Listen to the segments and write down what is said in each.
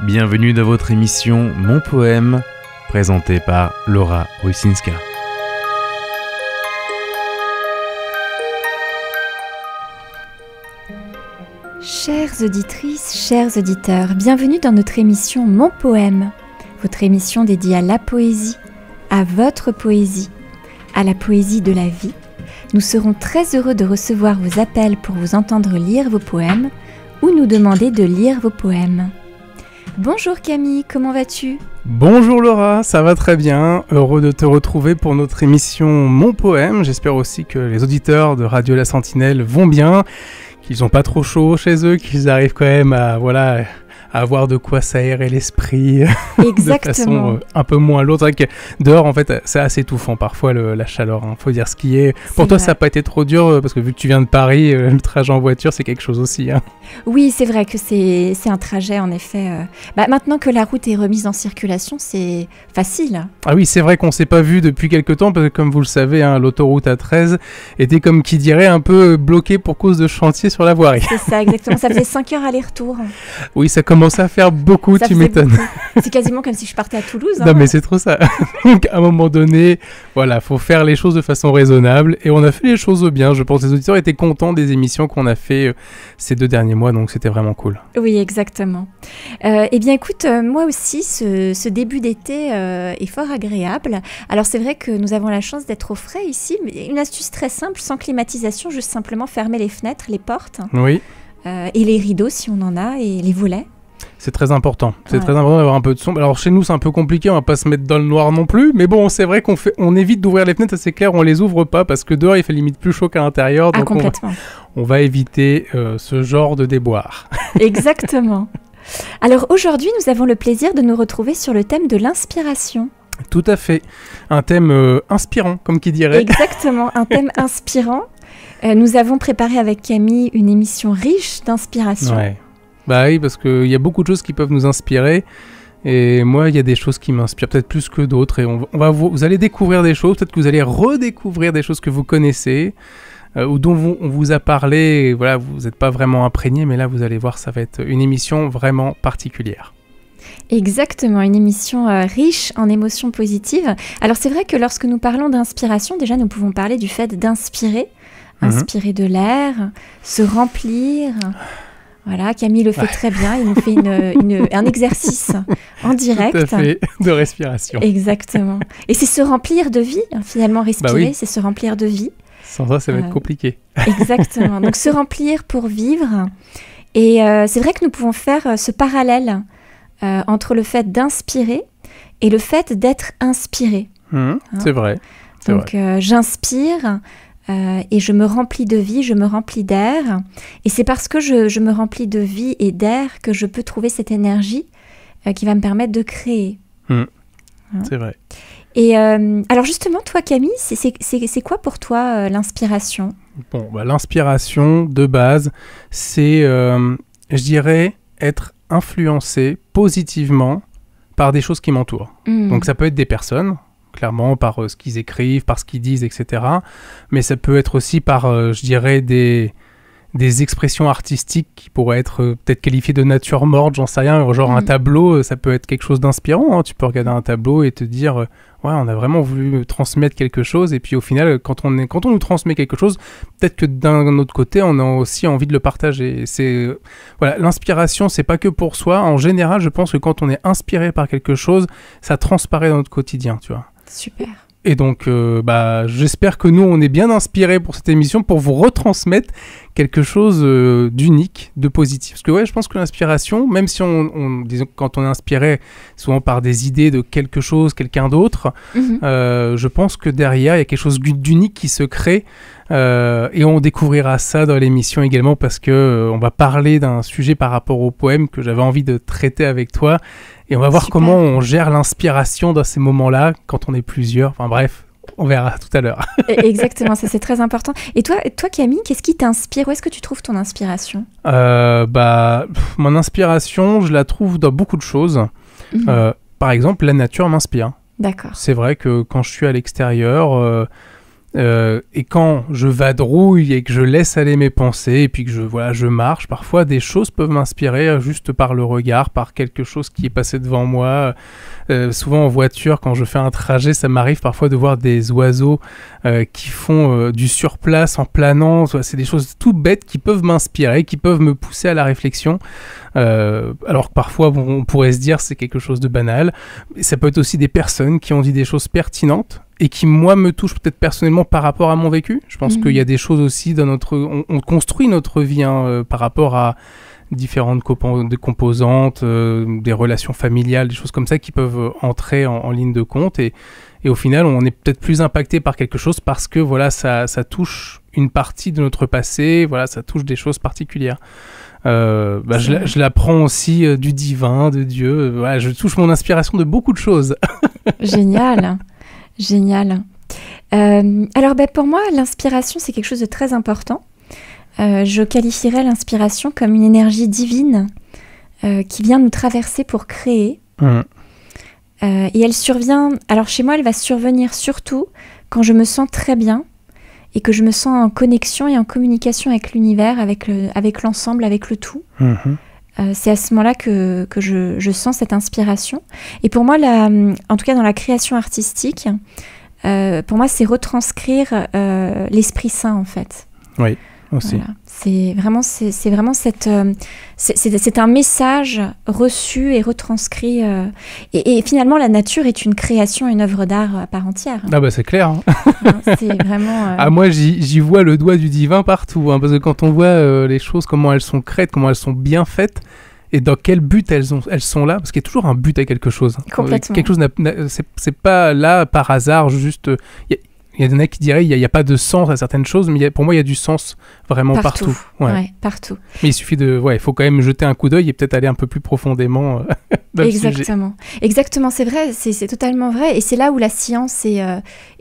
Bienvenue dans votre émission Mon Poème, présentée par Laura Łysinska. Chères auditrices, chers auditeurs, bienvenue dans notre émission Mon Poème, votre émission dédiée à la poésie, à votre poésie, à la poésie de la vie. Nous serons très heureux de recevoir vos appels pour vous entendre lire vos poèmes ou nous demander de lire vos poèmes. Bonjour Camille, comment vas-tu ? Bonjour Laura, ça va très bien, heureux de te retrouver pour notre émission Mon Poème. J'espère aussi que les auditeurs de Radio La Sentinelle vont bien, qu'ils n'ont pas trop chaud chez eux, qu'ils arrivent quand même à avoir de quoi s'aérer l'esprit de façon un peu moins lourde. C'est vrai que dehors, en fait, c'est assez étouffant parfois la chaleur, hein. Faut dire ce qui est. Pour toi, ça n'a pas été trop dur parce que vu que tu viens de Paris, le trajet en voiture, c'est quelque chose aussi. Hein. Oui, c'est vrai que c'est un trajet, en effet. Maintenant que la route est remise en circulation, c'est facile. Ah oui, c'est vrai qu'on ne s'est pas vu depuis quelques temps parce que, comme vous le savez, hein, l'autoroute A13 était, comme qui dirait, un peu bloquée pour cause de chantier sur la voirie. C'est ça, exactement. Ça faisait 5 heures aller-retour. Oui, ça commence à faire beaucoup, tu m'étonnes. C'est quasiment comme si je partais à Toulouse. Non, mais c'est trop ça. Donc, à un moment donné, voilà, faut faire les choses de façon raisonnable. Et on a fait les choses bien. Je pense que les auditeurs étaient contents des émissions qu'on a fait ces 2 derniers mois. Donc, c'était vraiment cool. Oui, exactement. Eh bien, écoute, moi aussi, ce début d'été est fort agréable. Alors, c'est vrai que nous avons la chance d'être au frais ici. Mais une astuce très simple, sans climatisation, juste simplement fermer les fenêtres, les portes. Oui. Et les rideaux, si on en a, et les volets. C'est très important. C'est très important d'avoir un peu de son. Alors chez nous, c'est un peu compliqué, on va pas se mettre dans le noir non plus, mais bon, c'est vrai qu'on évite d'ouvrir les fenêtres, c'est clair, on les ouvre pas parce que dehors, il fait limite plus chaud qu'à l'intérieur, donc on va éviter ce genre de déboire. Exactement. Alors aujourd'hui, nous avons le plaisir de nous retrouver sur le thème de l'inspiration. Tout à fait. Un thème inspirant, comme qui dirait. Exactement, un thème inspirant. Nous avons préparé avec Camille une émission riche d'inspiration. Ouais. Bah oui, parce qu'il y a beaucoup de choses qui peuvent nous inspirer. Et moi, il y a des choses qui m'inspirent peut-être plus que d'autres. Et vous allez découvrir des choses, peut-être que vous allez redécouvrir des choses que vous connaissez, ou dont on vous a parlé. Et voilà, vous n'êtes pas vraiment imprégné, mais là, vous allez voir, ça va être une émission vraiment particulière. Exactement, une émission riche en émotions positives. Alors c'est vrai que lorsque nous parlons d'inspiration, déjà nous pouvons parler du fait d'inspirer, inspirer de l'air, se remplir. Voilà, Camille le fait très bien, il nous fait un exercice en direct. Tout à fait, de respiration. Exactement. Et c'est se remplir de vie, finalement, respirer, c'est se remplir de vie. Sans ça va être compliqué. Exactement, donc se remplir pour vivre. Et c'est vrai que nous pouvons faire ce parallèle entre le fait d'inspirer et le fait d'être inspiré. C'est vrai. Donc j'inspire... et je me remplis de vie, je me remplis d'air. Et c'est parce que je me remplis de vie et d'air que je peux trouver cette énergie qui va me permettre de créer. C'est vrai. Et alors justement, toi Camille, c'est quoi pour toi l'inspiration ? Bon, l'inspiration de base, c'est, je dirais, être influencé positivement par des choses qui m'entourent. Donc ça peut être des personnes, clairement par ce qu'ils écrivent, par ce qu'ils disent, etc. Mais ça peut être aussi par, je dirais, des expressions artistiques qui pourraient être peut-être qualifiées de nature morte, j'en sais rien. Genre un tableau, ça peut être quelque chose d'inspirant. Hein. Tu peux regarder un tableau et te dire, ouais, on a vraiment voulu transmettre quelque chose. Et puis au final, quand on nous transmet quelque chose, peut-être que d'un autre côté, on a aussi envie de le partager. Voilà, l'inspiration, c'est pas que pour soi. En général, je pense que quand on est inspiré par quelque chose, ça transparaît dans notre quotidien, tu vois. Super. Et donc, j'espère que nous, on est bien inspirés pour cette émission pour vous retransmettre quelque chose d'unique, de positif. Parce que ouais, je pense que l'inspiration, même si disons, quand on est inspiré souvent par des idées de quelque chose, quelqu'un d'autre, je pense que derrière, il y a quelque chose d'unique qui se crée. Et on découvrira ça dans l'émission également parce que on va parler d'un sujet par rapport au poème que j'avais envie de traiter avec toi. Et on va voir comment on gère l'inspiration dans ces moments-là, quand on est plusieurs. Enfin bref, on verra tout à l'heure. Exactement, ça c'est très important. Et toi Camille, qu'est-ce qui t'inspire ? Où est-ce que tu trouves ton inspiration ? Mon inspiration, je la trouve dans beaucoup de choses. Par exemple, la nature m'inspire. D'accord. C'est vrai que quand je suis à l'extérieur... Et quand je vadrouille et que je laisse aller mes pensées et puis que je marche, parfois des choses peuvent m'inspirer juste par le regard, par quelque chose qui est passé devant moi. Souvent en voiture, quand je fais un trajet, ça m'arrive parfois de voir des oiseaux qui font du surplace en planant. C'est des choses tout bêtes qui peuvent m'inspirer, qui peuvent me pousser à la réflexion. Alors que parfois on pourrait se dire c'est quelque chose de banal. Ça peut être aussi des personnes qui ont dit des choses pertinentes et qui moi me touchent peut-être personnellement par rapport à mon vécu. Je pense qu'il y a des choses aussi dans on construit notre vie par rapport à différentes composantes, des relations familiales, des choses comme ça qui peuvent entrer en ligne de compte et au final on est peut-être plus impacté par quelque chose parce que voilà ça touche une partie de notre passé, voilà ça touche des choses particulières. Je l'apprends aussi du divin, de Dieu. Voilà, je touche mon inspiration de beaucoup de choses. Génial, génial. Alors pour moi, l'inspiration, c'est quelque chose de très important. Je qualifierais l'inspiration comme une énergie divine qui vient nous traverser pour créer. Et elle survient... Alors chez moi, elle va survenir surtout quand je me sens très bien et que je me sens en connexion et en communication avec l'univers, avec l'ensemble, avec le tout. C'est à ce moment-là que je sens cette inspiration. Et pour moi, en tout cas dans la création artistique, pour moi, c'est retranscrire l'Esprit Saint, en fait. Oui, aussi. Voilà. C'est vraiment c'est un message reçu et retranscrit. Et finalement, la nature est une création, une œuvre d'art à part entière. Ah bah c'est clair. Hein. C'est vraiment... Ah moi, j'y vois le doigt du divin partout. Hein, parce que quand on voit les choses, comment elles sont créées, comment elles sont bien faites, et dans quel but elles sont là, parce qu'il y a toujours un but à quelque chose. Complètement. Quelque chose c'est pas là par hasard, juste... Il y en a qui diraient qu'il n'y a pas de sens à certaines choses, mais pour moi, il y a du sens vraiment partout. Ouais, partout. Mais il suffit il faut quand même jeter un coup d'œil et peut-être aller un peu plus profondément dans Exactement. Le sujet. Exactement, c'est vrai, c'est totalement vrai. Et c'est là où la science et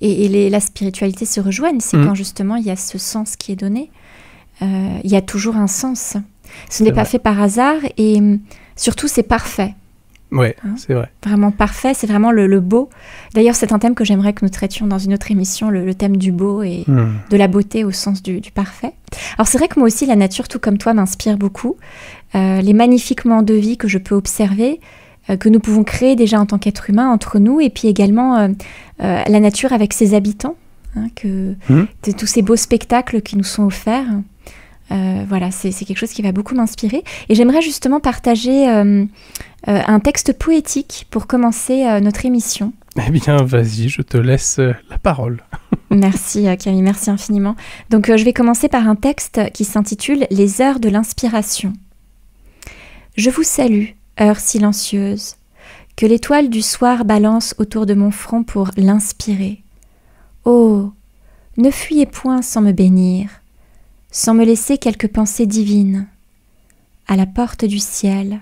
la spiritualité se rejoignent. C'est quand justement il y a ce sens qui est donné. Il y a toujours un sens. Ce n'est pas fait par hasard et surtout, c'est parfait. Ouais, c'est vrai. Vraiment parfait, c'est vraiment le beau. D'ailleurs, c'est un thème que j'aimerais que nous traitions dans une autre émission, le thème du beau et de la beauté au sens du parfait. Alors c'est vrai que moi aussi, la nature, tout comme toi, m'inspire beaucoup. Les magnifiques moments de vie que je peux observer, que nous pouvons créer déjà en tant qu'être humain entre nous, et puis également la nature avec ses habitants, tous ces beaux spectacles qui nous sont offerts. Voilà, c'est quelque chose qui va beaucoup m'inspirer. Et j'aimerais justement partager un texte poétique pour commencer notre émission. Eh bien, vas-y, je te laisse la parole. Merci Camille, merci infiniment. Donc je vais commencer par un texte qui s'intitule « Les heures de l'inspiration ». Je vous salue, heure silencieuse, que l'étoile du soir balance autour de mon front pour l'inspirer. Oh, ne fuyez point sans me bénir, sans me laisser quelques pensées divines. À la porte du ciel,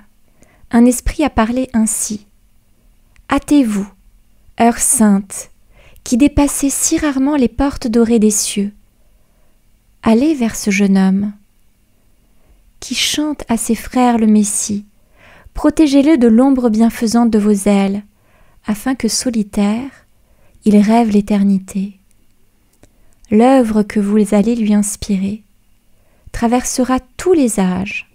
un esprit a parlé ainsi. Hâtez-vous, heure sainte, qui dépassez si rarement les portes dorées des cieux. Allez vers ce jeune homme, qui chante à ses frères le Messie. Protégez-le de l'ombre bienfaisante de vos ailes, afin que solitaire, il rêve l'éternité. L'œuvre que vous allez lui inspirer traversera tous les âges.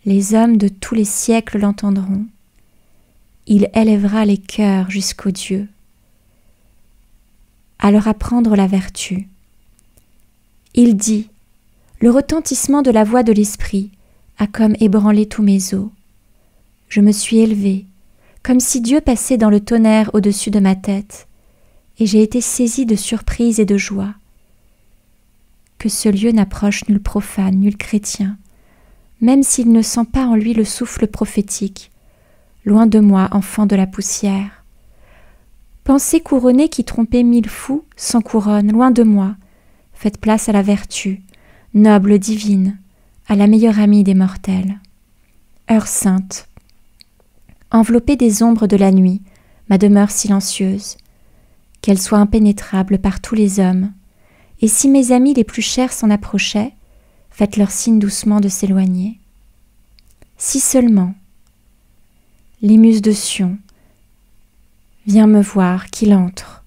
Les hommes de tous les siècles l'entendront. Il élèvera les cœurs jusqu'aux dieux. À leur apprendre la vertu. Il dit, le retentissement de la voix de l'esprit a comme ébranlé tous mes os. Je me suis élevée, comme si Dieu passait dans le tonnerre au-dessus de ma tête, et j'ai été saisie de surprise et de joie. Que ce lieu n'approche nul profane, nul chrétien, même s'il ne sent pas en lui le souffle prophétique, loin de moi, enfant de la poussière. Pensée couronnée qui trompait 1000 fous, sans couronne, loin de moi, faites place à la vertu, noble, divine, à la meilleure amie des mortels. Heure sainte, enveloppée des ombres de la nuit, ma demeure silencieuse, qu'elle soit impénétrable par tous les hommes, et si mes amis les plus chers s'en approchaient, faites-leur signe doucement de s'éloigner. Si seulement, les muses de Sion, viens me voir qu'il entre.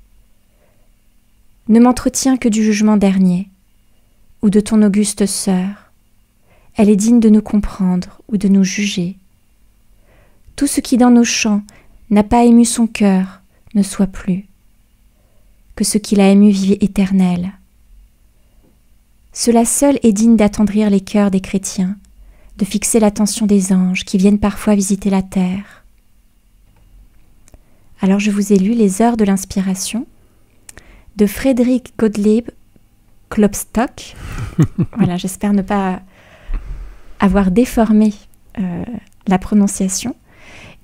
ne m'entretient que du jugement dernier, ou de ton auguste sœur. Elle est digne de nous comprendre ou de nous juger. Tout ce qui dans nos chants n'a pas ému son cœur ne soit plus, que ce qui l'a ému vive éternel. Cela seul est digne d'attendrir les cœurs des chrétiens, de fixer l'attention des anges qui viennent parfois visiter la terre. Alors je vous ai lu Les Heures de l'inspiration de Frédéric Gottlieb Klopstock. Voilà, j'espère ne pas avoir déformé la prononciation.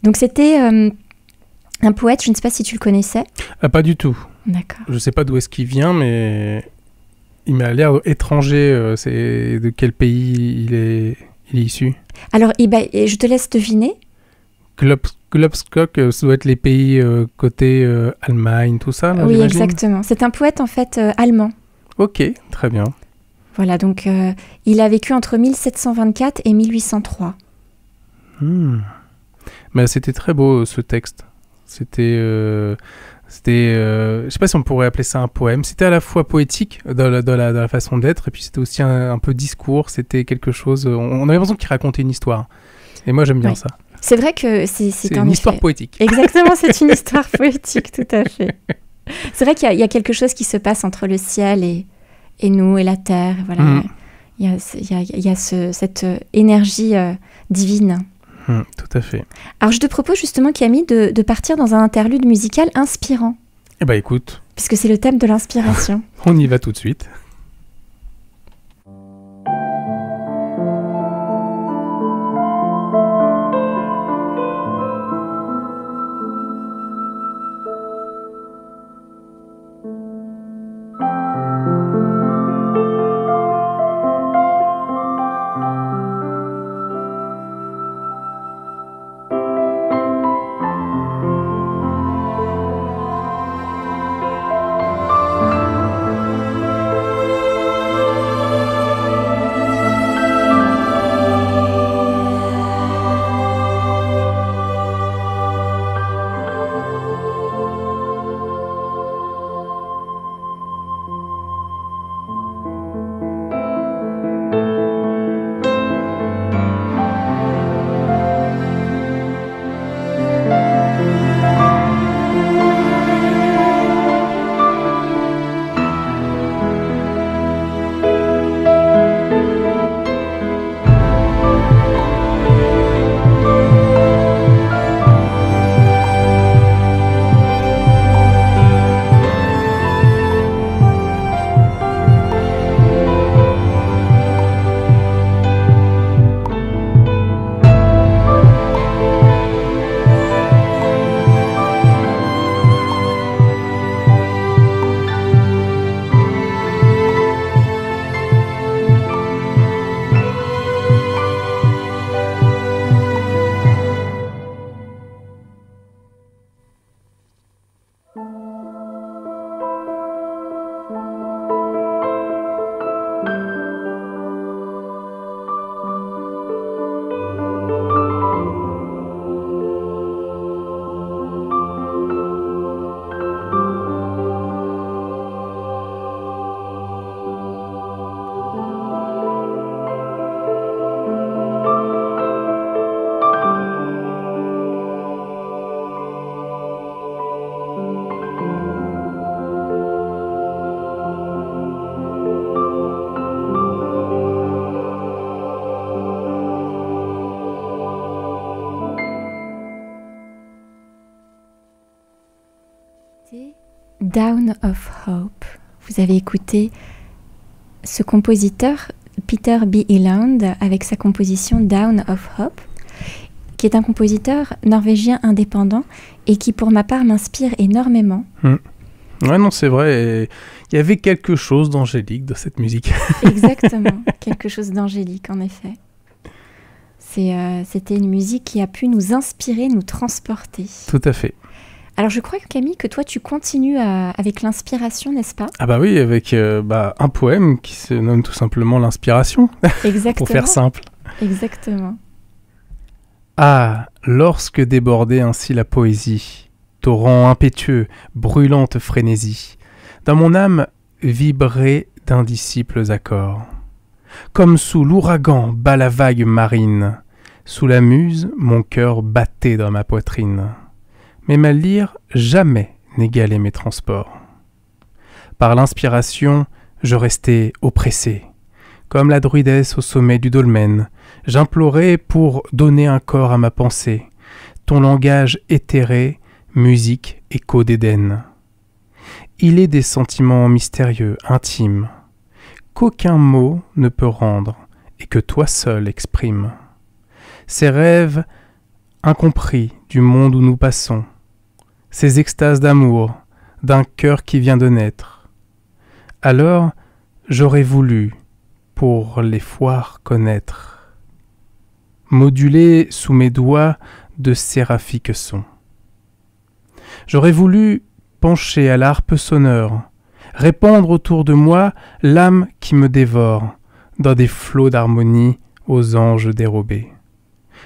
Donc c'était un poète, je ne sais pas si tu le connaissais. Pas du tout. D'accord. Je ne sais pas d'où est-ce qu'il vient, mais il m'a l'air étranger. C'est de quel pays il est issu? Alors, je te laisse deviner. Klopstock, ça doit être les pays côté Allemagne, tout ça, là, oui, j'imagine. Exactement. C'est un poète, en fait, allemand. Ok, très bien. Voilà, donc il a vécu entre 1724 et 1803. Mais c'était très beau, ce texte. C'était, je sais pas si on pourrait appeler ça un poème. C'était à la fois poétique dans la façon d'être, et puis c'était aussi un peu discours. C'était quelque chose. On avait l'impression qu'il racontait une histoire. Et moi, j'aime bien ça. C'est vrai que c'est une histoire poétique. Exactement, c'est une histoire poétique, tout à fait. C'est vrai qu'il y a quelque chose qui se passe entre le ciel et nous et la terre. Voilà, il y a cette énergie divine. Tout à fait. Alors, je te propose justement, Camille, de partir dans un interlude musical inspirant. Eh ben, écoute. Puisque c'est le thème de l'inspiration. On y va tout de suite. Down of Hope. Vous avez écouté ce compositeur, Peter B. Eland, avec sa composition Down of Hope, qui est un compositeur norvégien indépendant et qui, pour ma part, m'inspire énormément. Ouais, non, c'est vrai. Il y avait quelque chose d'angélique dans cette musique. Exactement, quelque chose d'angélique, en effet. C'était une musique qui a pu nous inspirer, nous transporter. Tout à fait. Alors, je crois, Camille, que toi, tu continues avec l'inspiration, n'est-ce pas ? Ah bah oui, avec un poème qui se nomme tout simplement l'inspiration. Exactement. Pour faire simple. Exactement. Ah, lorsque débordait ainsi la poésie, torrent impétueux, brûlante frénésie, dans mon âme vibrer d'indisciples accords. Comme sous l'ouragan bat la vague marine, sous la muse mon cœur battait dans ma poitrine. Mais ma lyre jamais n'égalait mes transports. Par l'inspiration, je restais oppressé. Comme la druidesse au sommet du dolmen, j'implorais pour donner un corps à ma pensée. Ton langage éthéré, musique, écho d'Éden. Il est des sentiments mystérieux, intimes, qu'aucun mot ne peut rendre et que toi seul exprime. Ces rêves incompris du monde où nous passons, ces extases d'amour d'un cœur qui vient de naître. Alors, j'aurais voulu, pour les foires connaître, moduler sous mes doigts de séraphiques sons. J'aurais voulu pencher à l'harpe sonneur, répandre autour de moi l'âme qui me dévore, dans des flots d'harmonie aux anges dérobés.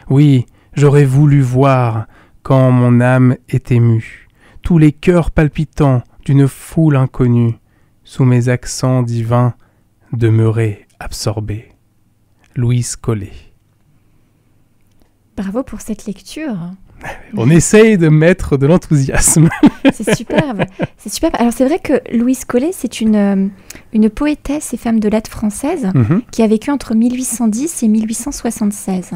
Oui, j'aurais voulu voir, quand mon âme est émue, tous les cœurs palpitants d'une foule inconnue, sous mes accents divins, demeurer absorbés. Louise Collet. Bravo pour cette lecture. On essaye de mettre de l'enthousiasme. C'est superbe. C'est superbe. Alors c'est vrai que Louise Collet, c'est une poétesse et femme de lettres française qui a vécu entre 1810 et 1876.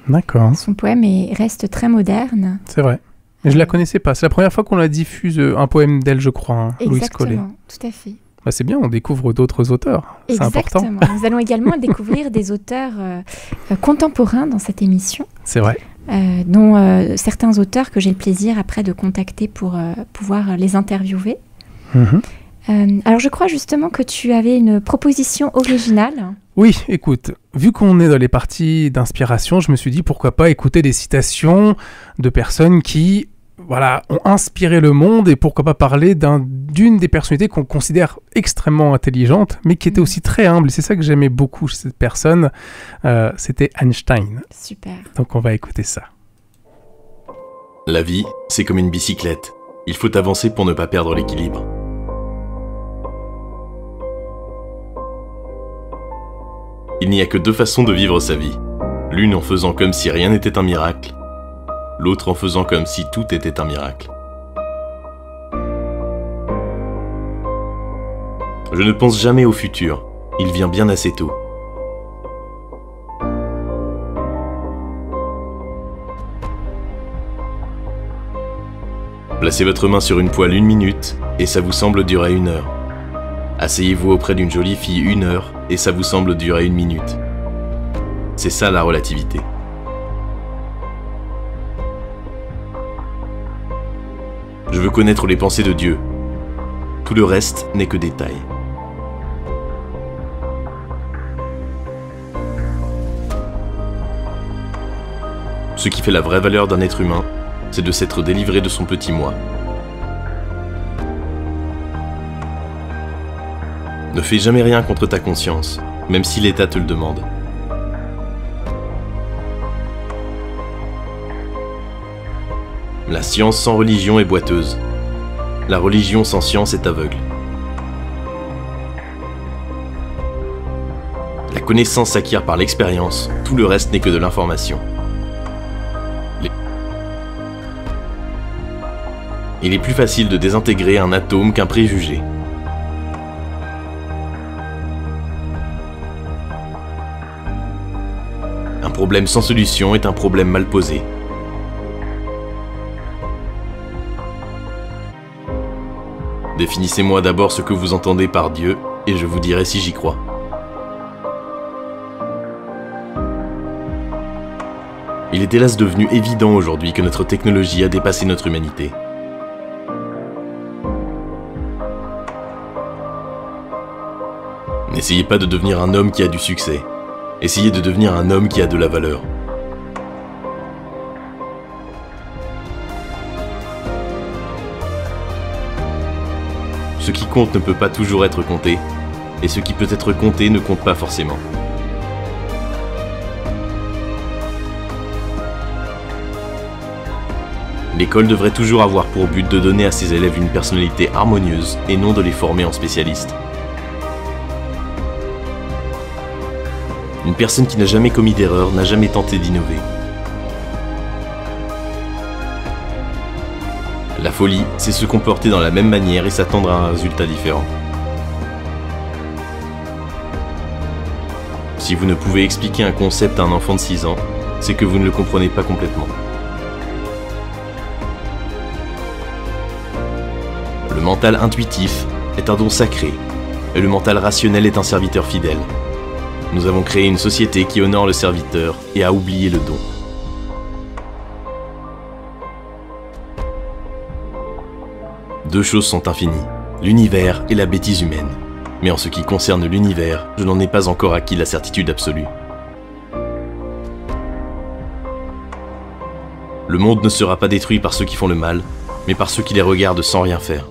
D'accord. Son poème reste très moderne. C'est vrai. Et je la connaissais pas. C'est la première fois qu'on la diffuse, un poème d'elle, je crois, Louise Collet. Exactement, tout à fait. Bah c'est bien, on découvre d'autres auteurs. C'est important. Exactement. Nous allons également découvrir des auteurs contemporains dans cette émission. C'est vrai. Dont certains auteurs que j'ai le plaisir après de contacter pour pouvoir les interviewer. Alors je crois justement que tu avais une proposition originale. Oui, écoute, vu qu'on est dans les parties d'inspiration, je me suis dit pourquoi pas écouter des citations de personnes qui ont inspiré le monde et pourquoi pas parler d'une des personnalités qu'on considère extrêmement intelligente, mais qui était aussi très humble. Et c'est ça que j'aimais beaucoup chez cette personne, c'était Einstein. Super. Donc on va écouter ça. La vie, c'est comme une bicyclette. Il faut avancer pour ne pas perdre l'équilibre. Il n'y a que deux façons de vivre sa vie. L'une en faisant comme si rien n'était un miracle, l'autre en faisant comme si tout était un miracle. Je ne pense jamais au futur, il vient bien assez tôt. Placez votre main sur une poêle 1 minute et ça vous semble durer 1 heure. Asseyez-vous auprès d'une jolie fille 1 heure et ça vous semble durer 1 minute. C'est ça la relativité. Je veux connaître les pensées de Dieu. Tout le reste n'est que détail. Ce qui fait la vraie valeur d'un être humain, c'est de s'être délivré de son petit moi. Ne fais jamais rien contre ta conscience, même si l'État te le demande. La science sans religion est boiteuse. La religion sans science est aveugle. La connaissance s'acquiert par l'expérience, tout le reste n'est que de l'information. Il est plus facile de désintégrer un atome qu'un préjugé. Un problème sans solution est un problème mal posé. Définissez-moi d'abord ce que vous entendez par Dieu, et je vous dirai si j'y crois. Il est hélas devenu évident aujourd'hui que notre technologie a dépassé notre humanité. N'essayez pas de devenir un homme qui a du succès. Essayez de devenir un homme qui a de la valeur. Ce qui compte ne peut pas toujours être compté, et ce qui peut être compté ne compte pas forcément. L'école devrait toujours avoir pour but de donner à ses élèves une personnalité harmonieuse et non de les former en spécialistes. Une personne qui n'a jamais commis d'erreur n'a jamais tenté d'innover. La folie, c'est se comporter dans la même manière et s'attendre à un résultat différent. Si vous ne pouvez expliquer un concept à un enfant de 6 ans, c'est que vous ne le comprenez pas complètement. Le mental intuitif est un don sacré, et le mental rationnel est un serviteur fidèle. Nous avons créé une société qui honore le serviteur et a oublié le don. Deux choses sont infinies, l'univers et la bêtise humaine. Mais en ce qui concerne l'univers, je n'en ai pas encore acquis la certitude absolue. Le monde ne sera pas détruit par ceux qui font le mal, mais par ceux qui les regardent sans rien faire.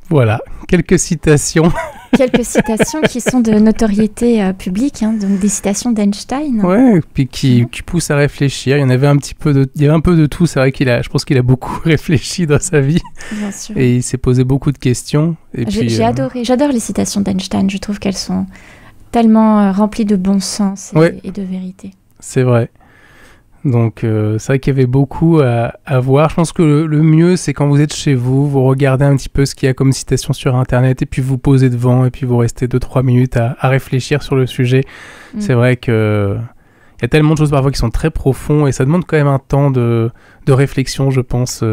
Voilà, quelques citations. Quelques citations qui sont de notoriété publique, hein, donc des citations d'Einstein. Ouais, puis qui poussent à réfléchir. Il y en avait un petit peu de, il y avait un peu de tout. C'est vrai je pense qu'il a beaucoup réfléchi dans sa vie. Bien sûr. Et il s'est posé beaucoup de questions. Et j'ai adoré. J'adore les citations d'Einstein. Je trouve qu'elles sont tellement remplies de bon sens et de vérité. C'est vrai. Donc c'est vrai qu'il y avait beaucoup à voir. Je pense que le mieux, c'est quand vous êtes chez vous, vous regardez un petit peu ce qu'il y a comme citation sur Internet et puis vous posez devant et puis vous restez 2-3 minutes à réfléchir sur le sujet. C'est vrai que il y a tellement de choses parfois qui sont très profonds et ça demande quand même un temps de réflexion, je pense,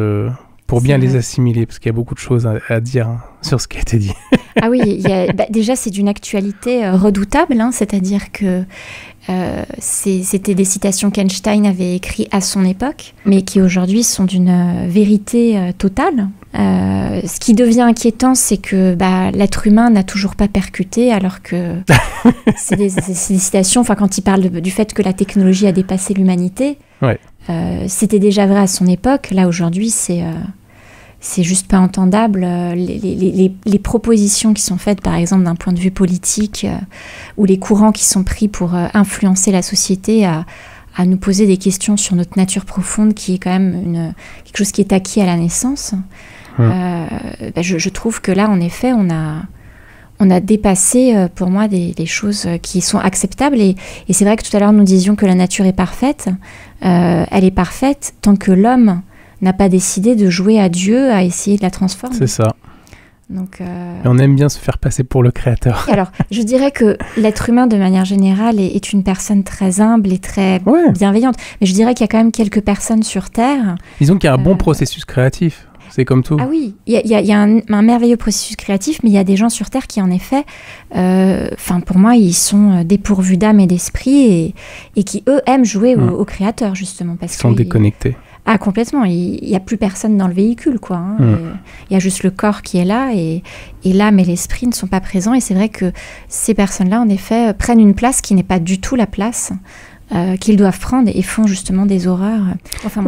pour bien les assimiler, parce qu'il y a beaucoup de choses à dire sur ce qui a été dit. Ah oui, déjà c'est d'une actualité redoutable, hein, c'est-à-dire que c'était des citations qu'Einstein avait écrites à son époque, mais qui aujourd'hui sont d'une vérité totale. Ce qui devient inquiétant, c'est que l'être humain n'a toujours pas percuté, alors que c'est des citations, quand il parle du fait que la technologie a dépassé l'humanité, c'était déjà vrai à son époque. Là, aujourd'hui, c'est juste pas entendable. Les propositions qui sont faites, par exemple, d'un point de vue politique, ou les courants qui sont pris pour influencer la société à nous poser des questions sur notre nature profonde, qui est quand même quelque chose qui est acquis à la naissance. Je trouve que là, en effet, on a dépassé, pour moi, des choses qui sont acceptables. Et c'est vrai que tout à l'heure, nous disions que la nature est parfaite. Elle est parfaite tant que l'homme n'a pas décidé de jouer à Dieu, à essayer de la transformer. C'est ça. Donc, Et on aime bien se faire passer pour le créateur. Alors, je dirais que l'être humain, de manière générale, est une personne très humble et très bienveillante. Mais je dirais qu'il y a quand même quelques personnes sur Terre... Disons qu'il y a un bon processus créatif. C'est comme tout. Ah oui, il y a un merveilleux processus créatif, mais il y a des gens sur Terre qui, en effet, pour moi, ils sont dépourvus d'âme et d'esprit et qui, eux, aiment jouer au créateur, justement. Parce ils sont déconnectés. Ah, complètement. Il n'y a plus personne dans le véhicule, quoi. Hein. Il y a juste le corps qui est là et l'âme et l'esprit ne sont pas présents. Et c'est vrai que ces personnes-là, en effet, prennent une place qui n'est pas du tout la place qu'ils doivent prendre et font justement des horreurs.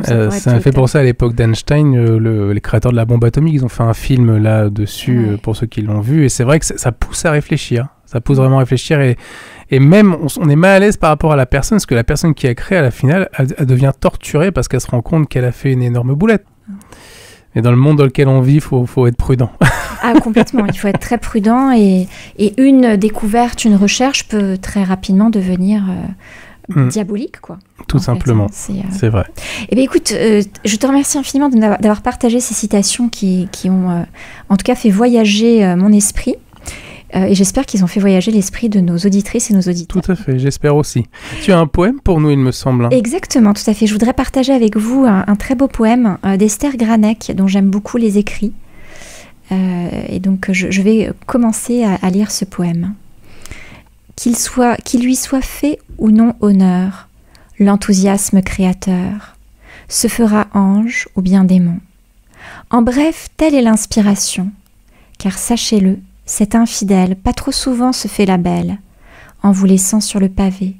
Ça a fait pour ça à l'époque d'Einstein, les créateurs de la bombe atomique, ils ont fait un film là-dessus pour ceux qui l'ont vu. Et c'est vrai que ça pousse à réfléchir. Ça pousse vraiment à réfléchir et même on est mal à l'aise par rapport à la personne, parce que la personne qui a créé à la finale, elle devient torturée parce qu'elle se rend compte qu'elle a fait une énorme boulette. Et dans le monde dans lequel on vit, faut être prudent. Ah, complètement. Il faut être très prudent et une découverte, une recherche peut très rapidement devenir diabolique, quoi. Tout simplement, c'est vrai. Eh bien, écoute, je te remercie infiniment d'avoir partagé ces citations qui ont en tout cas fait voyager mon esprit. Et j'espère qu'ils ont fait voyager l'esprit de nos auditrices et nos auditeurs. Tout à fait, j'espère aussi. Tu as un poème pour nous, il me semble. Exactement, tout à fait. Je voudrais partager avec vous un très beau poème d'Esther Granek, dont j'aime beaucoup les écrits. Et donc, je vais commencer à lire ce poème. Qu'il lui soit fait ou non honneur, l'enthousiasme créateur se fera ange ou bien démon. En bref, telle est l'inspiration, car sachez-le, cette infidèle, pas trop souvent se fait la belle, en vous laissant sur le pavé.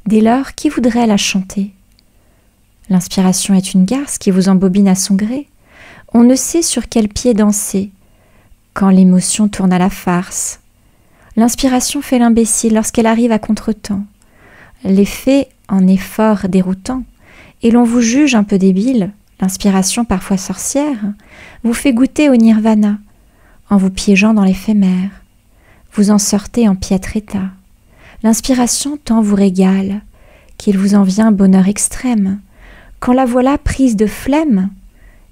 Dès lors, qui voudrait la chanter? L'inspiration est une garce qui vous embobine à son gré. On ne sait sur quel pied danser, quand l'émotion tourne à la farce. L'inspiration fait l'imbécile lorsqu'elle arrive à contretemps. L'effet en est fort déroutant, et l'on vous juge un peu débile, l'inspiration parfois sorcière, vous fait goûter au nirvana, en vous piégeant dans l'éphémère. Vous en sortez en piètre état. L'inspiration tant vous régale, qu'il vous en vient bonheur extrême, quand la voilà prise de flemme,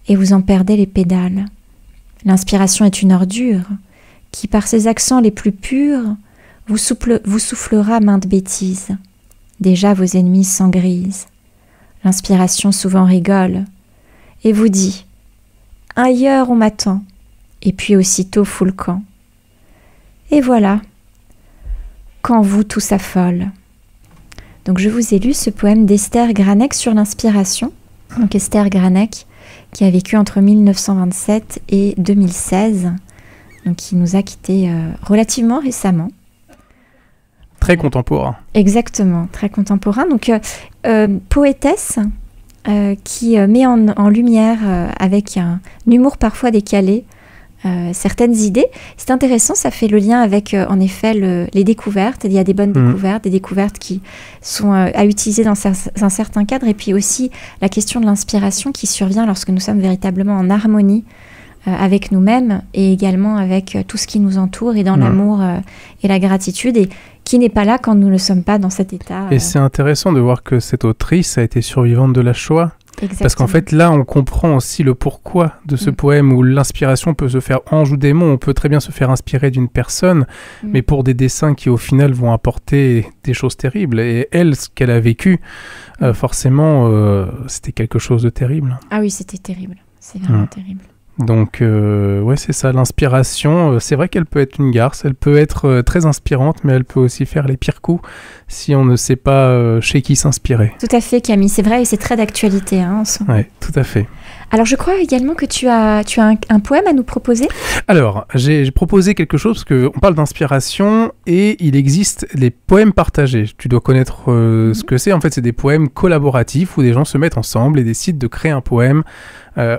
et vous en perdez les pédales. L'inspiration est une ordure, qui par ses accents les plus purs, vous soufflera maintes bêtises. Déjà vos ennemis s'engrisent. L'inspiration souvent rigole, et vous dit « Ailleurs on m'attend », et puis aussitôt fout le camp. Et voilà, quand vous tout s'affole. Donc je vous ai lu ce poème d'Esther Granec sur l'inspiration. Donc Esther Granec, qui a vécu entre 1927 et 2016, donc qui nous a quittés relativement récemment. Très contemporain. Exactement, très contemporain. Donc poétesse qui met en lumière, avec un humour parfois décalé, certaines idées. C'est intéressant, ça fait le lien avec, en effet, les découvertes. Il y a des bonnes découvertes, des découvertes qui sont à utiliser dans un certain cadre, et puis aussi la question de l'inspiration qui survient lorsque nous sommes véritablement en harmonie avec nous-mêmes et également avec tout ce qui nous entoure, et dans l'amour et la gratitude, et qui n'est pas là quand nous ne sommes pas dans cet état. Et c'est intéressant de voir que cette autrice a été survivante de la Shoah. Exactement. Parce qu'en fait, là, on comprend aussi le pourquoi de ce poème, où l'inspiration peut se faire ange ou démon. On peut très bien se faire inspirer d'une personne, mais pour des dessins qui, au final, vont apporter des choses terribles. Et elle, ce qu'elle a vécu, forcément, c'était quelque chose de terrible. Ah oui, c'était terrible. C'est vraiment terrible. Donc, ouais, c'est ça, l'inspiration. C'est vrai qu'elle peut être une garce, elle peut être très inspirante, mais elle peut aussi faire les pires coups si on ne sait pas chez qui s'inspirer. Tout à fait, Camille, c'est vrai, et c'est très d'actualité en ce moment. Oui, tout à fait. Alors, je crois également que tu as un poème à nous proposer. Alors, j'ai proposé quelque chose, parce qu'on parle d'inspiration, et il existe les poèmes partagés. Tu dois connaître ce que c'est. En fait, c'est des poèmes collaboratifs où des gens se mettent ensemble et décident de créer un poème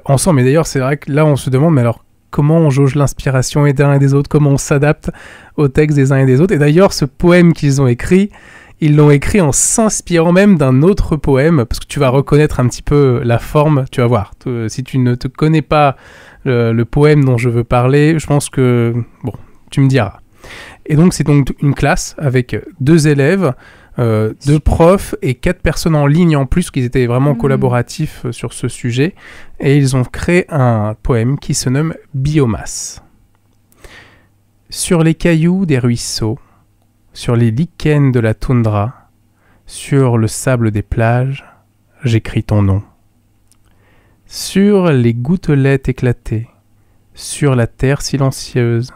ensemble. Et d'ailleurs, c'est vrai que là, on se demande, mais alors, comment on jauge l'inspiration des uns et des autres, comment on s'adapte au texte des uns et des autres. Et d'ailleurs, ce poème qu'ils ont écrit, ils l'ont écrit en s'inspirant même d'un autre poème, parce que tu vas reconnaître un petit peu la forme, tu vas voir. Si tu ne te connais pas le poème dont je veux parler, je pense que, bon, tu me diras. Et donc, c'est donc une classe avec 2 élèves, 2 profs et 4 personnes en ligne en plus, qui étaient vraiment collaboratifs sur ce sujet. Et ils ont créé un poème qui se nomme « Biomasse ». Sur les cailloux des ruisseaux, sur les lichens de la toundra, sur le sable des plages, j'écris ton nom. Sur les gouttelettes éclatées, sur la terre silencieuse,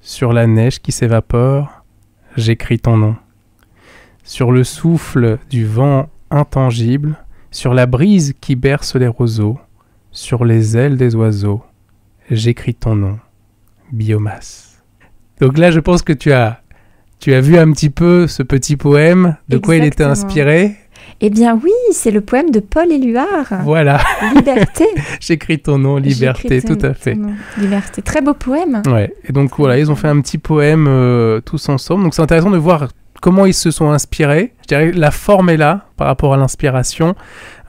sur la neige qui s'évapore, j'écris ton nom. Sur le souffle du vent intangible, sur la brise qui berce les roseaux, sur les ailes des oiseaux, j'écris ton nom. Biomasse. Donc là, je pense que tu as vu un petit peu ce petit poème, de quoi il était inspiré? Eh bien oui, c'est le poème de Paul Éluard. Voilà. Liberté. J'écris ton nom, liberté, tout à fait. Liberté, très beau poème. Ouais. Et donc voilà, ils ont fait un petit poème tous ensemble. Donc c'est intéressant de voir comment ils se sont inspirés. Je dirais que la forme est là par rapport à l'inspiration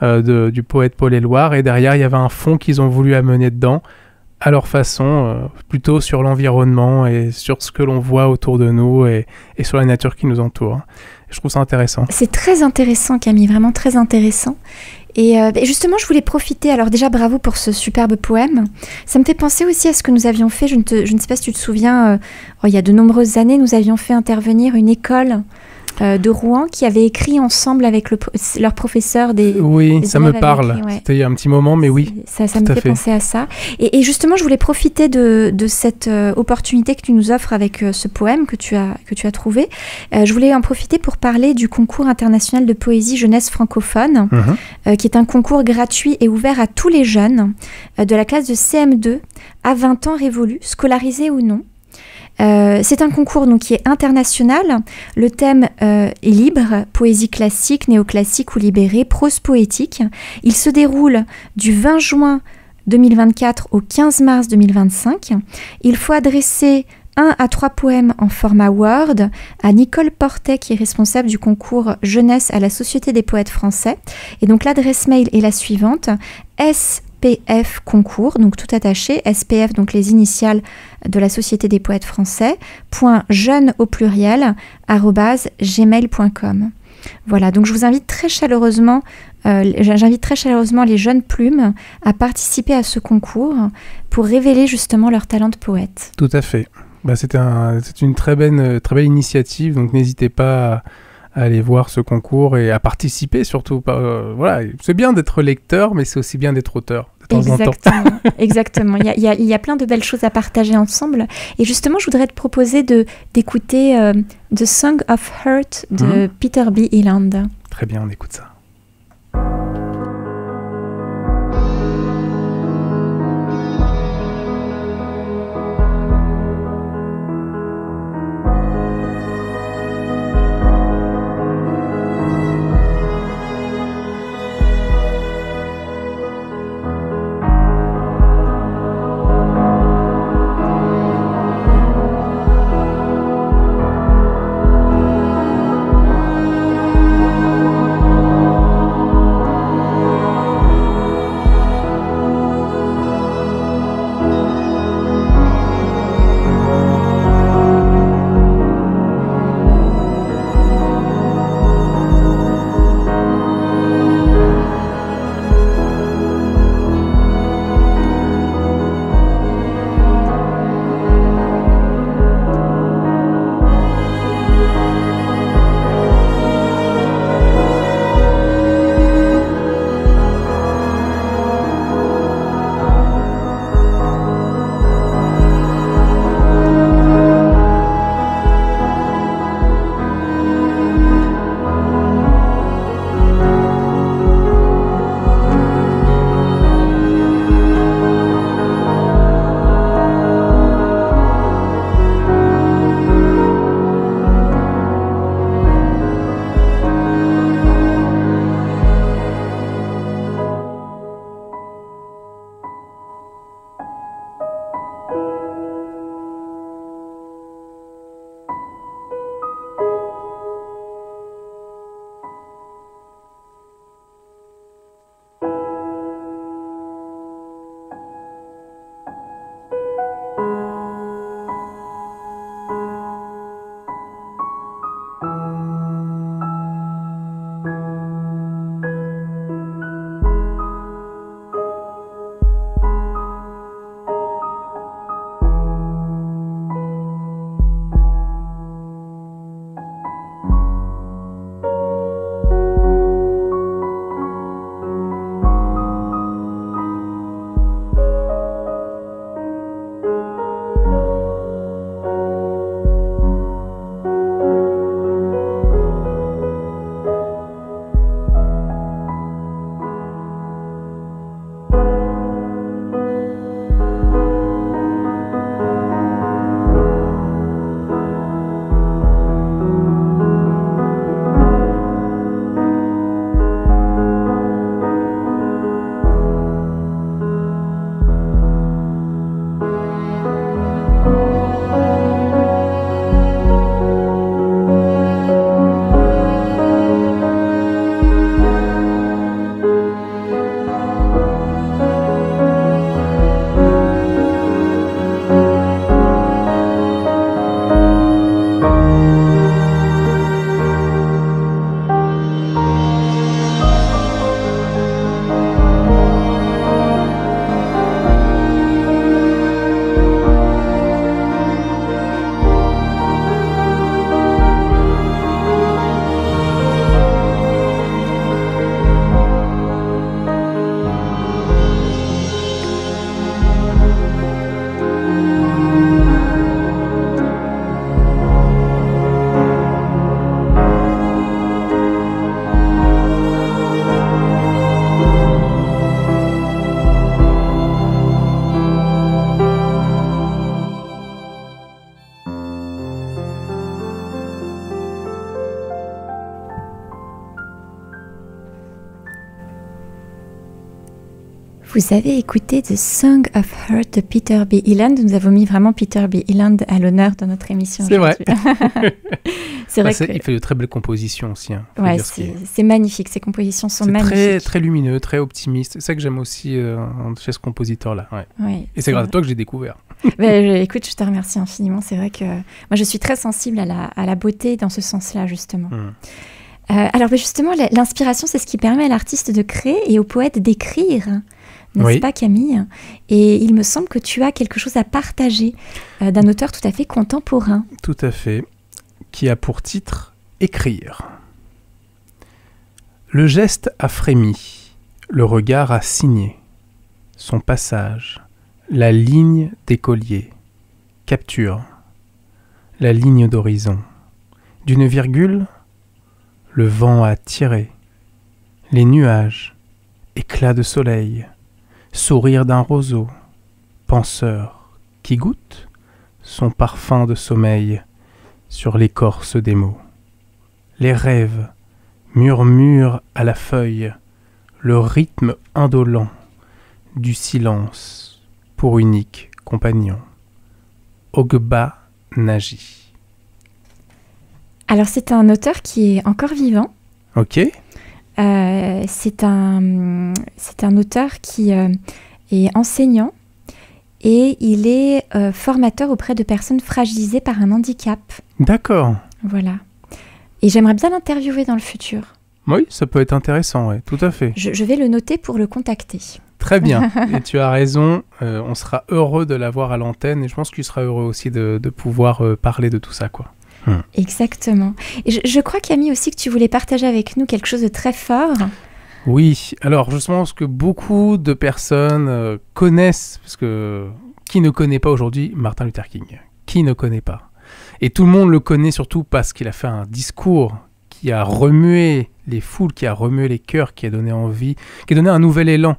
du poète Paul Éluard. Et derrière, il y avait un fond qu'ils ont voulu amener dedans, à leur façon, plutôt sur l'environnement et sur ce que l'on voit autour de nous et sur la nature qui nous entoure. Je trouve ça intéressant. C'est très intéressant, Camille, vraiment très intéressant. Et justement, je voulais profiter, alors déjà bravo pour ce superbe poème. Ça me fait penser aussi à ce que nous avions fait, je ne sais pas si tu te souviens, il y a de nombreuses années, nous avions fait intervenir une école de Rouen qui avait écrit ensemble avec leur professeur Oui, ça me parle. Écrit, ouais. C'était il y a un petit moment, mais oui. Ça me fait penser à ça. Et justement, je voulais profiter de cette opportunité que tu nous offres avec ce poème que tu as trouvé. Je voulais en profiter pour parler du concours international de poésie jeunesse francophone, qui est un concours gratuit et ouvert à tous les jeunes de la classe de CM2 à 20 ans révolus, scolarisés ou non. C'est un concours donc, qui est international. Le thème est libre, poésie classique, néoclassique ou libérée, prose poétique. Il se déroule du 20 juin 2024 au 15 mars 2025. Il faut adresser 1 à 3 poèmes en format Word à Nicole Portet, qui est responsable du concours jeunesse à la Société des poètes français. Et donc l'adresse mail est la suivante: SPF concours, donc tout attaché, SPF, donc les initiales de la Société des poètes français, .jeune au pluriel, @gmail.com. Voilà, donc je vous invite très chaleureusement, j'invite très chaleureusement les jeunes plumes à participer à ce concours pour révéler justement leur talent de poète. Tout à fait. C'est une très belle initiative, donc n'hésitez pas à aller voir ce concours et à participer surtout. Voilà, c'est bien d'être lecteur, mais c'est aussi bien d'être auteur. Exactement. Il y a plein de belles choses à partager ensemble. Et justement, je voudrais te proposer d'écouter The Song of Hurt de Peter B. Eland. Très bien, on écoute ça. Vous avez écouté The Song of Heart de Peter B. Eland. Nous avons mis vraiment Peter B. Eland à l'honneur dans notre émission. C'est vrai. C'est vrai il fait de très belles compositions aussi. Hein, ouais, c'est magnifique. Ces compositions sont magnifiques. C'est très lumineux, très optimiste. C'est ça que j'aime aussi chez ce compositeur-là. Ouais. Ouais, et c'est grâce à toi que j'ai découvert. Écoute, je te remercie infiniment. C'est vrai que moi, je suis très sensible à la beauté dans ce sens-là, justement. Alors, justement, l'inspiration, c'est ce qui permet à l'artiste de créer et au poète d'écrire. N'est-ce pas, Camille? Et il me semble que tu as quelque chose à partager d'un auteur tout à fait contemporain. Tout à fait. Qui a pour titre « Écrire ». Le geste a frémi, le regard a signé. Son passage, la ligne d'écolier, capture, la ligne d'horizon. D'une virgule, le vent a tiré. Les nuages, éclat de soleil, sourire d'un roseau, penseur qui goûte son parfum de sommeil sur l'écorce des mots. Les rêves murmurent à la feuille le rythme indolent du silence pour unique compagnon. Ogba Naji. Alors c'est un auteur qui est encore vivant. Ok. C'est un auteur qui est enseignant et il est formateur auprès de personnes fragilisées par un handicap. D'accord. Voilà. Et j'aimerais bien l'interviewer dans le futur. Oui, ça peut être intéressant, ouais, tout à fait. Je vais le noter pour le contacter. Très bien, et tu as raison, on sera heureux de l'avoir à l'antenne et je pense qu'il sera heureux aussi de pouvoir parler de tout ça, quoi. Exactement. Et je crois, Camille, aussi que tu voulais partager avec nous quelque chose de très fort. Oui, alors justement, ce que beaucoup de personnes connaissent, parce que qui ne connaît pas aujourd'hui Martin Luther King? Qui ne connaît pas? Et tout le monde le connaît surtout parce qu'il a fait un discours qui a remué les foules, qui a remué les cœurs, qui a donné envie, qui a donné un nouvel élan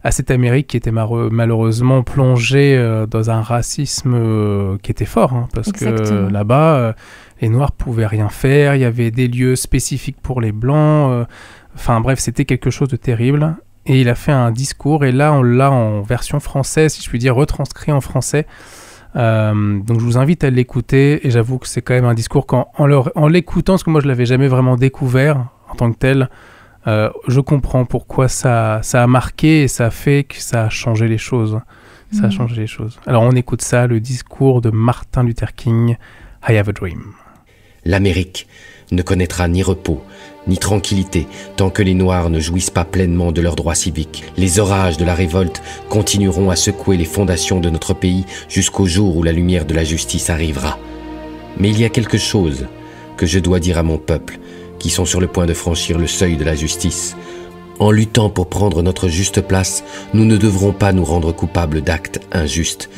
à cette Amérique qui était malheureusement plongée dans un racisme qui était fort, hein, parce que là-bas, les Noirs pouvaient rien faire, il y avait des lieux spécifiques pour les Blancs, enfin bref, c'était quelque chose de terrible. Et il a fait un discours, et là, on l'a en version française, si je puis dire, retranscrit en français. Donc je vous invite à l'écouter, et j'avoue que c'est quand même un discours en l'écoutant, parce que moi je l'avais jamais vraiment découvert en tant que tel, je comprends pourquoi ça a marqué et ça a fait que ça a changé les choses. Ça a changé les choses. Alors on écoute ça, le discours de Martin Luther King, I Have a Dream. L'Amérique ne connaîtra ni repos, ni tranquillité tant que les Noirs ne jouissent pas pleinement de leurs droits civiques. Les orages de la révolte continueront à secouer les fondations de notre pays jusqu'au jour où la lumière de la justice arrivera. Mais il y a quelque chose que je dois dire à mon peuple, qui sont sur le point de franchir le seuil de la justice. En luttant pour prendre notre juste place, nous ne devrons pas nous rendre coupables d'actes injustes.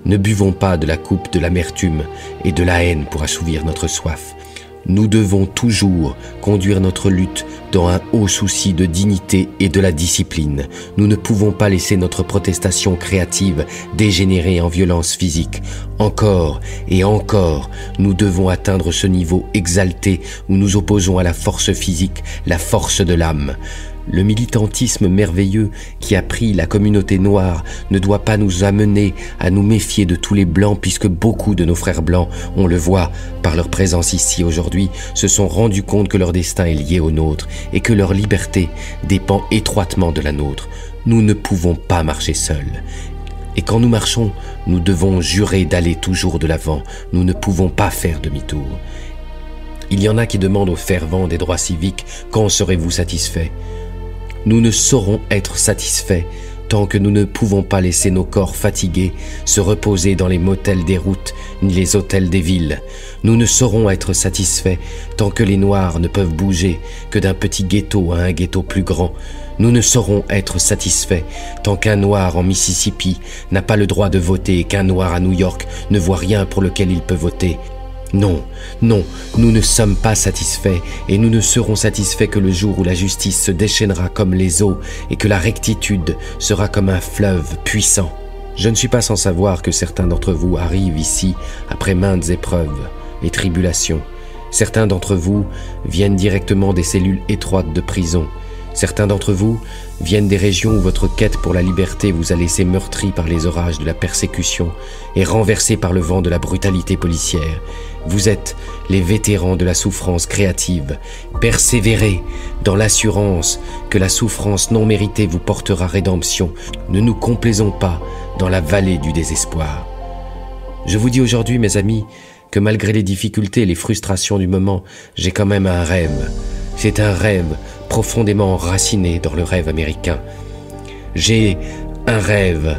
Ne buvons pas de la coupe de l'amertume et de la haine pour assouvir notre soif. Nous devons toujours conduire notre lutte dans un haut souci de dignité et de la discipline. Nous ne pouvons pas laisser notre protestation créative dégénérer en violence physique. Encore et encore, nous devons atteindre ce niveau exalté où nous opposons à la force physique la force de l'âme. Le militantisme merveilleux qui a pris la communauté noire ne doit pas nous amener à nous méfier de tous les blancs, puisque beaucoup de nos frères blancs, on le voit par leur présence ici aujourd'hui, se sont rendus compte que leur destin est lié au nôtre et que leur liberté dépend étroitement de la nôtre. Nous ne pouvons pas marcher seuls. Et quand nous marchons, nous devons jurer d'aller toujours de l'avant. Nous ne pouvons pas faire demi-tour. Il y en a qui demandent aux fervents des droits civiques « Quand serez-vous satisfaits ?» Nous ne saurons être satisfaits tant que nous ne pouvons pas laisser nos corps fatigués se reposer dans les motels des routes ni les hôtels des villes. Nous ne saurons être satisfaits tant que les Noirs ne peuvent bouger que d'un petit ghetto à un ghetto plus grand. Nous ne saurons être satisfaits tant qu'un Noir en Mississippi n'a pas le droit de voter et qu'un Noir à New York ne voit rien pour lequel il peut voter. Non, non, nous ne sommes pas satisfaits et nous ne serons satisfaits que le jour où la justice se déchaînera comme les eaux et que la rectitude sera comme un fleuve puissant. Je ne suis pas sans savoir que certains d'entre vous arrivent ici après maintes épreuves et tribulations. Certains d'entre vous viennent directement des cellules étroites de prison. Certains d'entre vous viennent des régions où votre quête pour la liberté vous a laissé meurtri par les orages de la persécution et renversé par le vent de la brutalité policière. Vous êtes les vétérans de la souffrance créative. Persévérez dans l'assurance que la souffrance non méritée vous portera rédemption. Ne nous complaisons pas dans la vallée du désespoir. Je vous dis aujourd'hui, mes amis, que malgré les difficultés et les frustrations du moment, j'ai quand même un rêve. C'est un rêve profondément enraciné dans le rêve américain. J'ai un rêve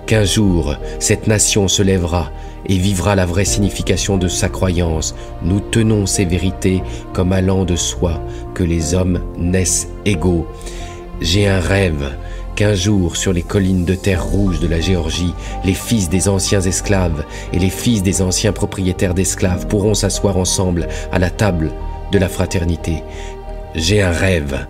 qu'un jour, cette nation se lèvera et vivra la vraie signification de sa croyance. Nous tenons ces vérités comme allant de soi, que les hommes naissent égaux. J'ai un rêve qu'un jour, sur les collines de terre rouge de la Géorgie, les fils des anciens esclaves et les fils des anciens propriétaires d'esclaves pourront s'asseoir ensemble à la table de la fraternité. J'ai un rêve